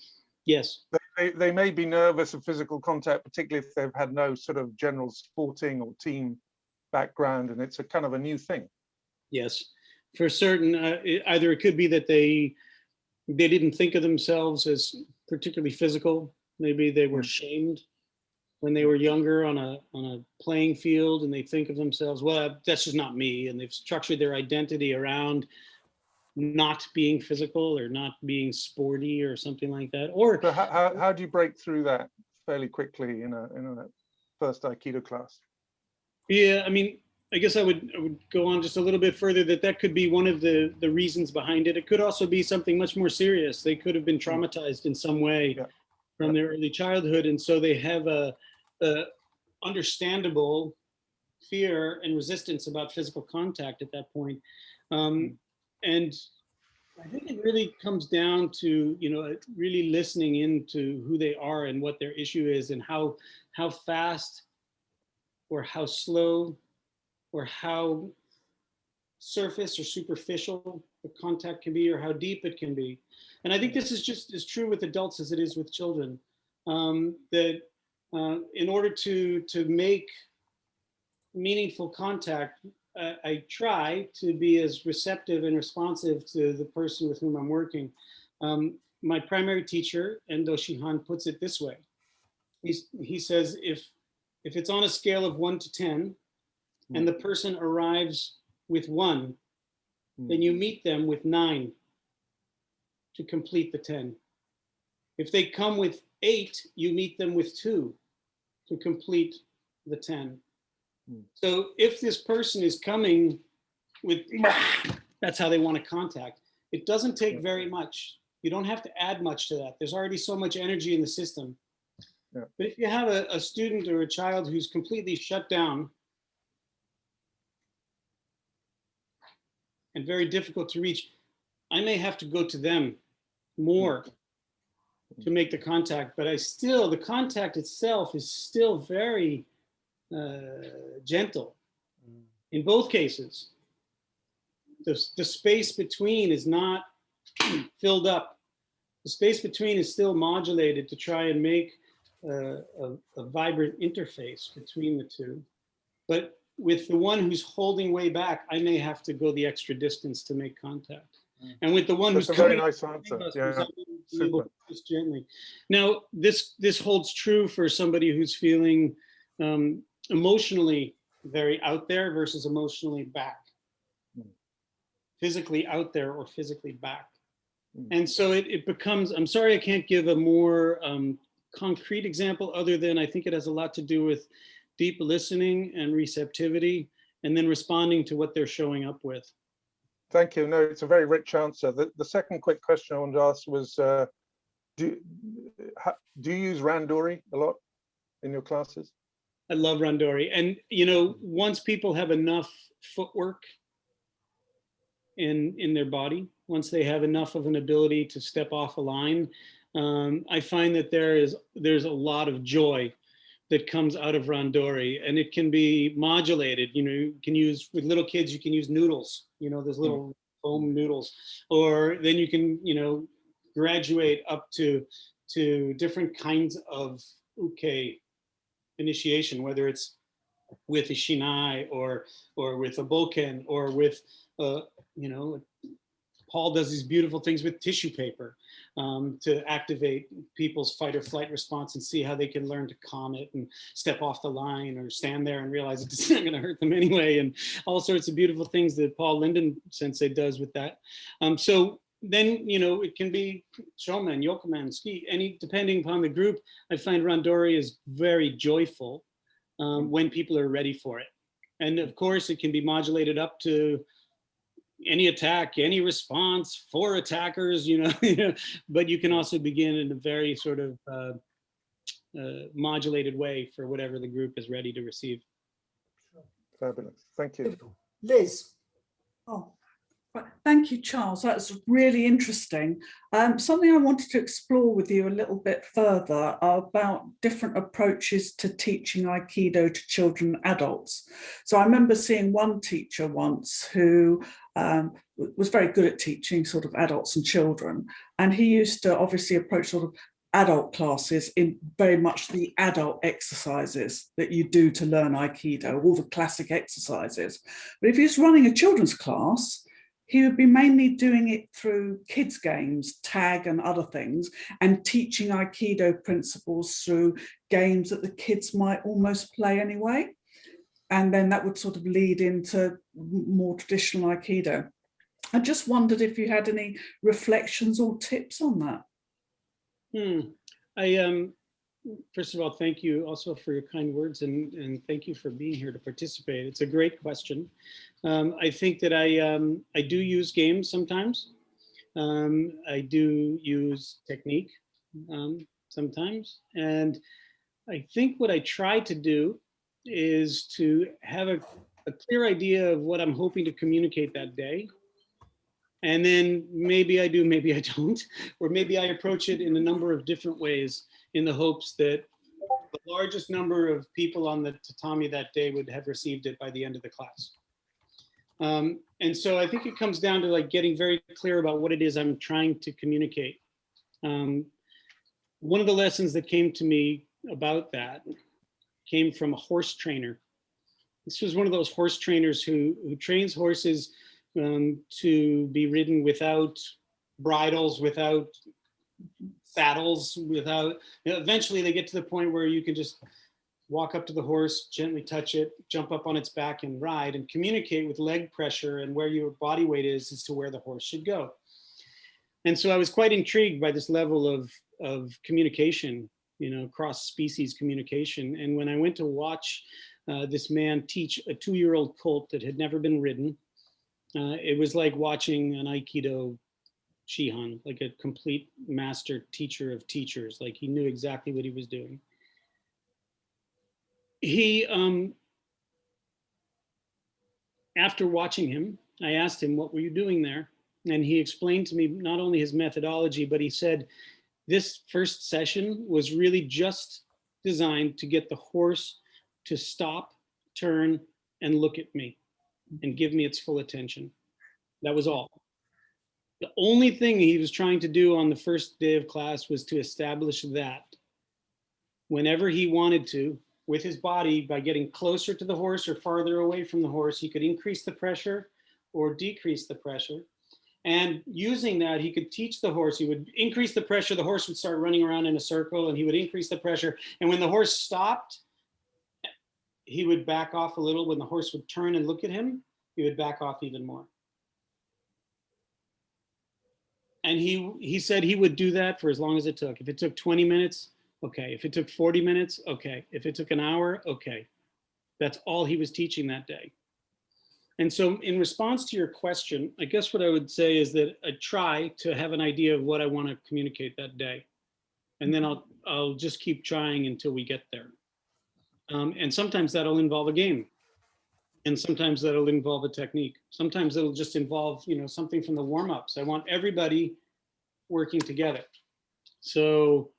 yes. they may be nervous of physical contact, particularly if they've had no sort of general sporting or team background, and it's a kind of a new thing. Yes, for certain. Either it could be that they didn't think of themselves as particularly physical. Maybe they were shamed when they were younger on a playing field, and they think of themselves, well, that's just not me, and they've structured their identity around not being physical or not being sporty or something like that. Or so how do you break through that fairly quickly in a first Aikido class? Yeah, I mean, I guess I would go on just a little bit further, that could be one of the reasons behind it. It could also be something much more serious. They could have been traumatized in some way from their early childhood, and so they have a understandable fear and resistance about physical contact at that point. And I think it really comes down to, you know, really listening into who they are and what their issue is, and how fast or how slow or how surface or superficial the contact can be, or how deep it can be. And I think this is just as true with adults as it is with children. That in order to make meaningful contact, I try to be as receptive and responsive to the person with whom I'm working. My primary teacher, Endo Shihan, puts it this way. He says, if it's on a scale of 1 to 10, and the person arrives with 1, then you meet them with 9 to complete the 10. If they come with 8, you meet them with 2 to complete the 10. So if this person is coming with, that's how they want to contact, it doesn't take very much. You don't have to add much to that. There's already so much energy in the system. But if you have a student or a child who's completely shut down and very difficult to reach, I may have to go to them more to make the contact, but the contact itself is still very gentle in both cases. The space between is not filled up. The space between is still modulated to try and make a vibrant interface between the two. But with the one who's holding way back, I may have to go the extra distance to make contact. And with the one who's That's a very nice answer. Yeah, super. Just gently. Now, this holds true for somebody who's feeling emotionally very out there versus emotionally back. Physically out there or physically back. And so it becomes, I'm sorry I can't give a more concrete example, other than I think it has a lot to do with deep listening and receptivity, and then responding to what they're showing up with. Thank you. No, it's a very rich answer. The second quick question I wanted to ask was, do you use Randori a lot in your classes? I love Randori. And, you know, once people have enough footwork in their body, once they have enough of an ability to step off a line, I find that there's a lot of joy that comes out of Randori, and it can be modulated. You know, you can use, with little kids, you can use noodles, you know, those little foam noodles, or then you can, you know, graduate up to different kinds of uke initiation, whether it's with a shinai or with a boken, or with, you know, Paul does these beautiful things with tissue paper to activate people's fight or flight response and see how they can learn to calm it and step off the line or stand there and realize it's not going to hurt them anyway, and all sorts of beautiful things that Paul Linden Sensei does with that. So then, you know, it can be shomen, yokoman, ski, depending upon the group. I find Randori is very joyful when people are ready for it. And of course, it can be modulated up to any attack, any response, 4 attackers, you know, but you can also begin in a very sort of modulated way for whatever the group is ready to receive. Fabulous. Thank you. Liz. Oh, thank you, Charles. That's really interesting. Something I wanted to explore with you a little bit further about different approaches to teaching Aikido to children and adults. So I remember seeing one teacher once who was very good at teaching sort of adults and children. And he used to obviously approach sort of adult classes in very much the adult exercises that you do to learn Aikido, all the classic exercises. But if he's running a children's class, he would be mainly doing it through kids' games, tag and other things, and teaching Aikido principles through games that the kids might almost play anyway. And then that would sort of lead into more traditional Aikido. I just wondered if you had any reflections or tips on that. First of all, thank you also for your kind words, and thank you for being here to participate. It's a great question. I think that I do use games sometimes. I do use technique sometimes. And I think what I try to do is to have a clear idea of what I'm hoping to communicate that day. And then maybe I do, maybe I don't, or maybe I approach it in a number of different ways in the hopes that the largest number of people on the tatami that day would have received it by the end of the class. And so I think it comes down to like getting very clear about what it is I'm trying to communicate. One of the lessons that came to me about that came from a horse trainer. This was one of those horse trainers who trains horses to be ridden without bridles, without saddles, without, eventually they get to the point where you can just walk up to the horse, gently touch it, jump up on its back and ride and communicate with leg pressure and where your body weight is as to where the horse should go. And so I was quite intrigued by this level of communication, cross species communication. And when I went to watch this man teach a 2-year-old colt that had never been ridden, it was like watching an Aikido Shihan, like a complete master teacher of teachers. Like he knew exactly what he was doing. He, after watching him, I asked him, what were you doing there? And he explained to me not only his methodology, but he said, this first session was really just designed to get the horse to stop, turn, and look at me and give me its full attention. That was all. The only thing he was trying to do on the first day of class was to establish that whenever he wanted to, with his body, by getting closer to the horse or farther away from the horse, he could increase the pressure or decrease the pressure. And using that, he could teach the horse. He would increase the pressure, the horse would start running around in a circle, and he would increase the pressure. And when the horse stopped, he would back off a little. When the horse would turn and look at him, he would back off even more. And he said he would do that for as long as it took. If it took 20 minutes, okay. If it took 40 minutes, okay. If it took an hour, okay. That's all he was teaching that day. And so in response to your question, I guess what I would say is that I try to have an idea of what I want to communicate that day. And then I'll just keep trying until we get there. And sometimes that'll involve a game. And sometimes that'll involve a technique. Sometimes it'll just involve, something from the warm ups. I want everybody working together. So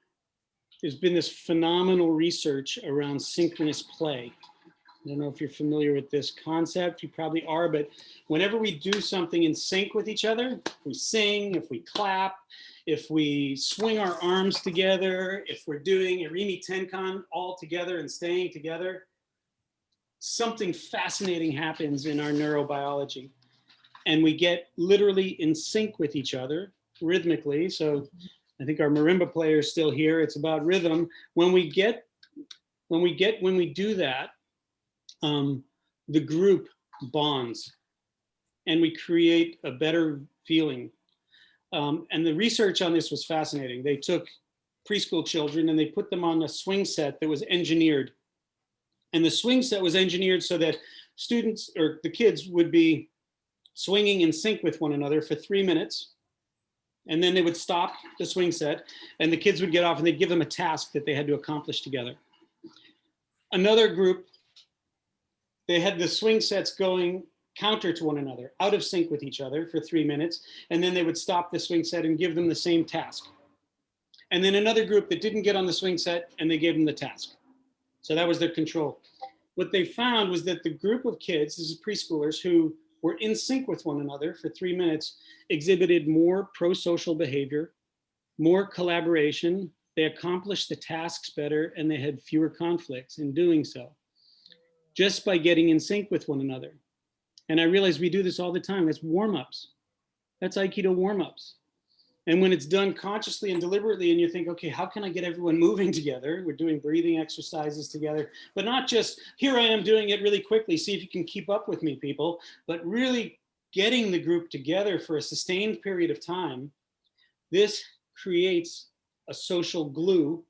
there's been this phenomenal research around synchronous play. I don't know if you're familiar with this concept, you probably are, but whenever we do something in sync with each other, if we sing, if we clap, if we swing our arms together, if we're doing Irimi Tenkan all together and staying together, something fascinating happens in our neurobiology. And we get literally in sync with each other rhythmically. So I think our marimba player is still here. It's about rhythm. When we do that, the group bonds and we create a better feeling. And the research on this was fascinating. They took preschool children and they put them on a swing set that was engineered. And the swing set was engineered so that students or the kids would be swinging in sync with one another for 3 minutes. And then they would stop the swing set and the kids would get off and they'd give them a task that they had to accomplish together. Another group, they had the swing sets going counter to one another, out of sync with each other for 3 minutes. And then they would stop the swing set and give them the same task. And then another group that didn't get on the swing set and they gave them the task. So that was their control. What they found was that the group of kids, this is preschoolers, who were in sync with one another for 3 minutes, exhibited more pro-social behavior, more collaboration. they accomplished the tasks better, and they had fewer conflicts in doing so, just by getting in sync with one another. And I realize we do this all the time. That's warm-ups. That's Aikido warm-ups. And when it's done consciously and deliberately, and you think, okay, how can I get everyone moving together? We're doing breathing exercises together, but not just, here I am doing it really quickly, see if you can keep up with me, people, but really getting the group together for a sustained period of time. This creates a social glue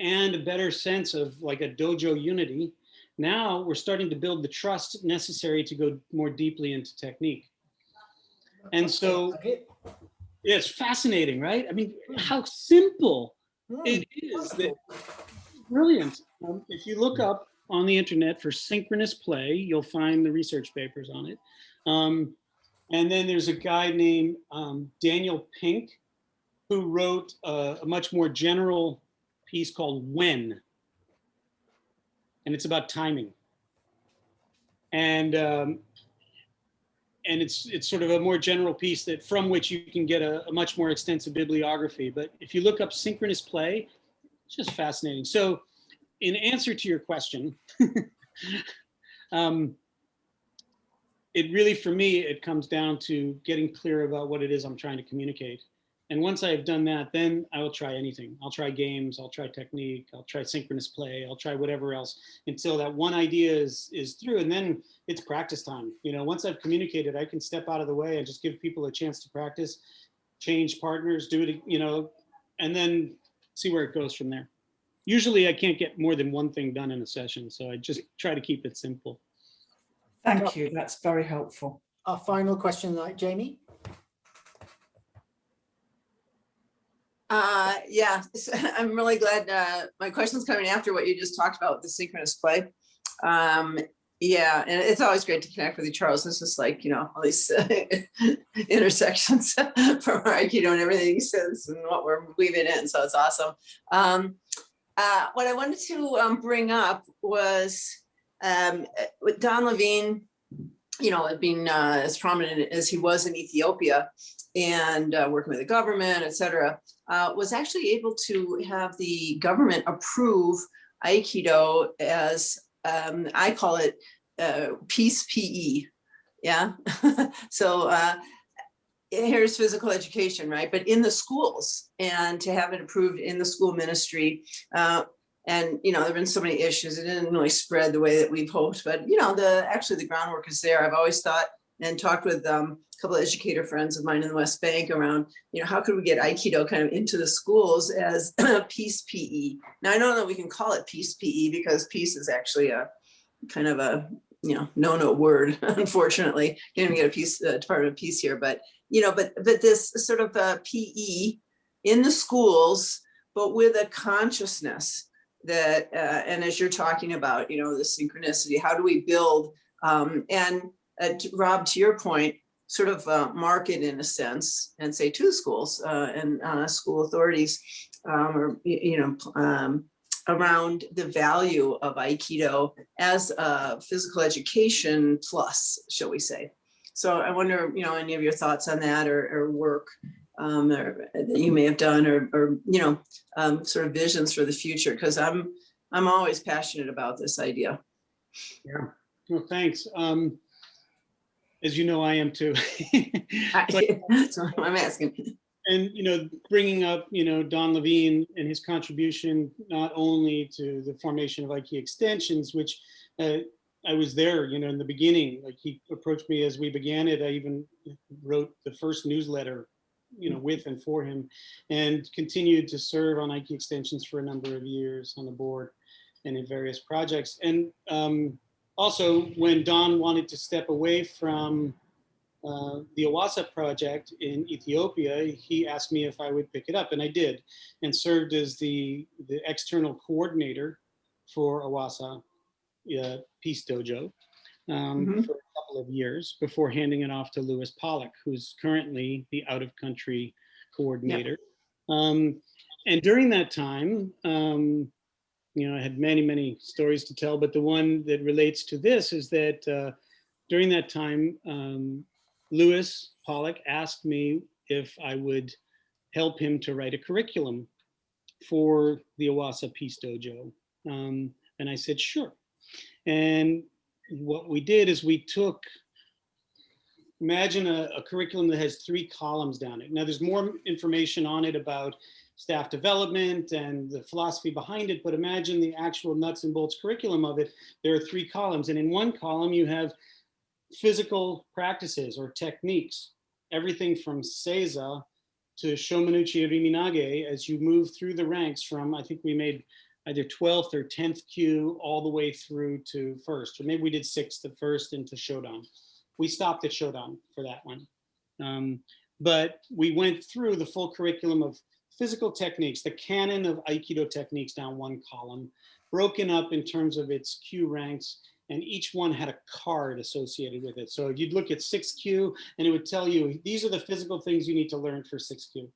and a better sense of like a dojo unity. Now we're starting to build the trust necessary to go more deeply into technique. And so it's fascinating, right? I mean, how simple it is. That brilliant. If you look up on the internet for synchronous play, you'll find the research papers on it. And then there's a guy named Daniel Pink, who wrote a much more general piece called When. And it's about timing. And it's sort of a more general piece that from which you can get a much more extensive bibliography. But if you look up synchronous play, it's just fascinating. So in answer to your question, it really, for me, it comes down to getting clear about what it is I'm trying to communicate. And once I've done that, then I will try anything. I'll try games, I'll try technique, I'll try synchronous play, I'll try whatever else until that one idea is through. And then it's practice time. You know, once I've communicated, I can step out of the way and just give people a chance to practice, change partners, do it, you know, and then see where it goes from there. Usually I can't get more than one thing done in a session, so I just try to keep it simple. Thank you, that's very helpful. Our final question, like Jamie. Yeah, I'm really glad my question's coming after what you just talked about with the synchronous play. Yeah, and it's always great to connect with you, Charles. It's just like, you know, all these intersections from our Aikido and everything he says and what we're weaving in. So it's awesome. What I wanted to bring up was with Don Levine, you know, being as prominent as he was in Ethiopia and working with the government, et cetera, was actually able to have the government approve Aikido as, I call it peace PE. Yeah. So here's physical education, right? But in the schools, and to have it approved in the school ministry. And, you know, there've been so many issues. It didn't really spread the way that we've hoped, but, you know, actually the groundwork is there. I've always thought and talked with a couple of educator friends of mine in the West Bank around, you know, how could we get Aikido kind of into the schools as peace PE? Now, I know that we can call it peace PE because peace is actually a kind of a, you know, no word, unfortunately. Can't even get a peace, Department of Peace here, but, you know, but this sort of PE in the schools, but with a consciousness that, and as you're talking about, you know, the synchronicity, how do we build, and Rob, to your point, sort of market in a sense and say to schools and school authorities, or, you know, around the value of Aikido as a physical education plus, shall we say. So I wonder, you know, any of your thoughts on that or work or that you may have done or you know, sort of visions for the future, because I'm always passionate about this idea. Yeah, well, thanks. As you know, I am too. So I'm asking. And, you know, bringing up, you know, Don Levine and his contribution, not only to the formation of Aikido Extensions, which I was there, you know, in the beginning, like he approached me as we began it. I even wrote the first newsletter, you know, with and for him, and continued to serve on Aikido Extensions for a number of years on the board and in various projects. And also when Don wanted to step away from the Awasa project in Ethiopia, he asked me if I would pick it up, and I did, and served as the external coordinator for Awasa Peace Dojo for a couple of years before handing it off to Lewis Pollock, who's currently the out-of-country coordinator. Yep. And during that time, you know, I had many stories to tell, but the one that relates to this is that during that time, Lewis Pollock asked me if I would help him to write a curriculum for the Awasa Peace Dojo? And I said, sure. And what we did is we took, imagine a curriculum that has 3 columns down it. Now there's more information on it about staff development and the philosophy behind it, but imagine the actual nuts and bolts curriculum of it. There are 3 columns, and in one column you have physical practices or techniques, everything from Seiza to Shomanuchi Riminage as you move through the ranks from, I think we made either 12th or 10th kyu all the way through to first, or maybe we did 6th at first into Shodan. We stopped at Shodan for that one. But we went through the full curriculum of physical techniques, the canon of Aikido techniques down one column, broken up in terms of its kyu ranks, and each one had a card associated with it. So you'd look at 6th kyu and it would tell you, these are the physical things you need to learn for 6th kyu.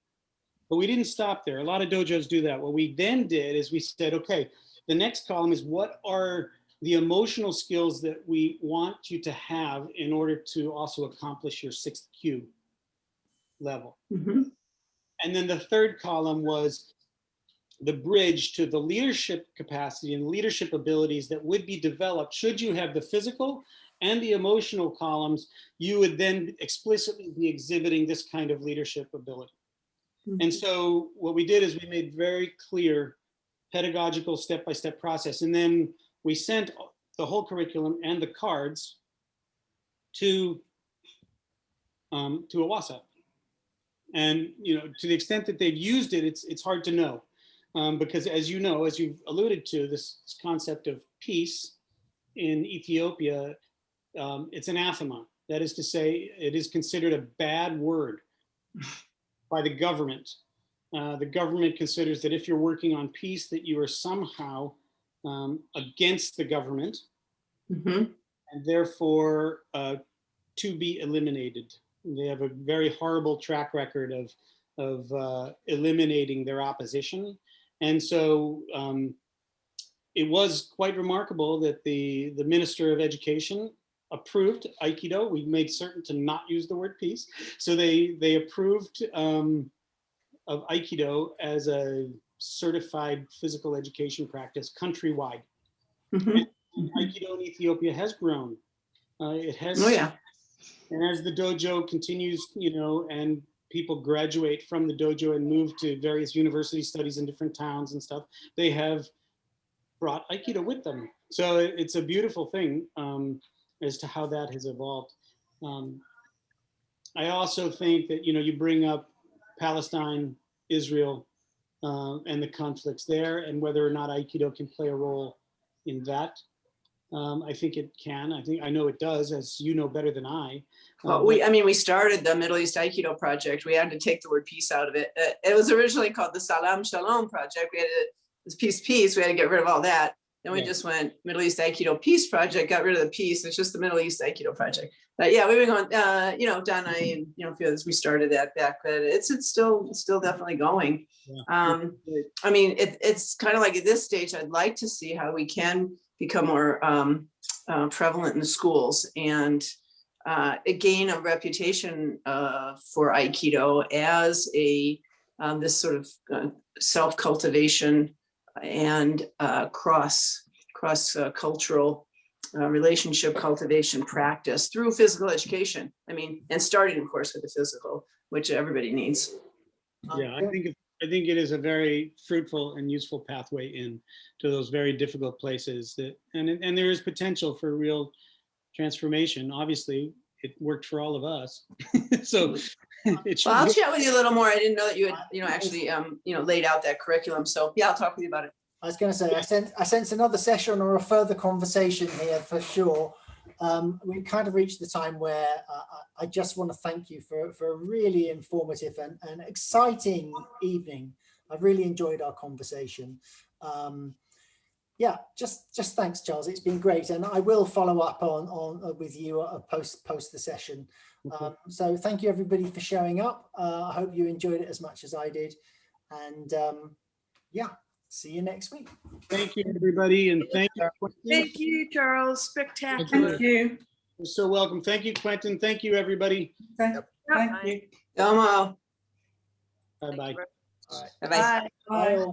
But we didn't stop there. A lot of dojos do that. What we then did is we said, okay, the next column is what are the emotional skills that we want you to have in order to also accomplish your 6th kyu level. Mm-hmm. And then the third column was the bridge to the leadership capacity and leadership abilities that would be developed should you have the physical and the emotional columns. You would then explicitly be exhibiting this kind of leadership ability. And so what we did is we made very clear pedagogical step-by-step process. And then we sent the whole curriculum and the cards to Awasa. And to the extent that they've used it, it's hard to know. Because as you know, as you've alluded to, this concept of peace in Ethiopia, it's anathema. That is to say, it is considered a bad word by the government. The government considers that if you're working on peace, that you are somehow against the government, and therefore to be eliminated. They have a very horrible track record of eliminating their opposition. And so it was quite remarkable that the Minister of Education approved Aikido. We made certain to not use the word peace. So they approved of Aikido as a certified physical education practice countrywide. And Aikido in Ethiopia has grown. It has, and as the dojo continues, and people graduate from the dojo and move to various university studies in different towns and stuff, they have brought Aikido with them. So it's a beautiful thing as to how that has evolved. I also think that, you bring up Palestine, Israel, and the conflicts there, and whether or not Aikido can play a role in that. I think it can. I know it does, as you know better than I. Well, we started the Middle East Aikido project. We had to take the word peace out of it. It was originally called the Salam Shalom project. We had this peace. We had to get rid of all that. Then we just went Middle East Aikido Peace Project, got rid of the peace. It's just the Middle East Aikido Project. But yeah, we've been going, Don and I, and a few others, we started that back, but it's still definitely going. Yeah. It's kind of like at this stage, I'd like to see how we can become more prevalent in the schools and gain a reputation for Aikido as this sort of self-cultivation and cross cultural relationship cultivation practice through physical education. And starting, of course, with the physical, which everybody needs. Yeah, I think it is a very fruitful and useful pathway in to those very difficult places and there is potential for real transformation. Obviously, it worked for all of us. So I'll chat with you a little more. I didn't know that you had, actually, laid out that curriculum. So yeah, I'll talk with you about it. I was going to say, I sense another session or a further conversation here for sure. We've kind of reached the time where I just want to thank you for a really informative and exciting evening. I've really enjoyed our conversation. Yeah, just thanks, Charles. It's been great, and I will follow up on with you post the session. Okay. So thank you everybody for showing up. I hope you enjoyed it as much as I did, and yeah, see you next week. Thank you everybody, and thank you. Thank you, Charles. Spectacular. Thank you. You're so welcome. Thank you, Quentin. Thank you, everybody. Thank you. Domo. Bye bye. Bye bye. Bye.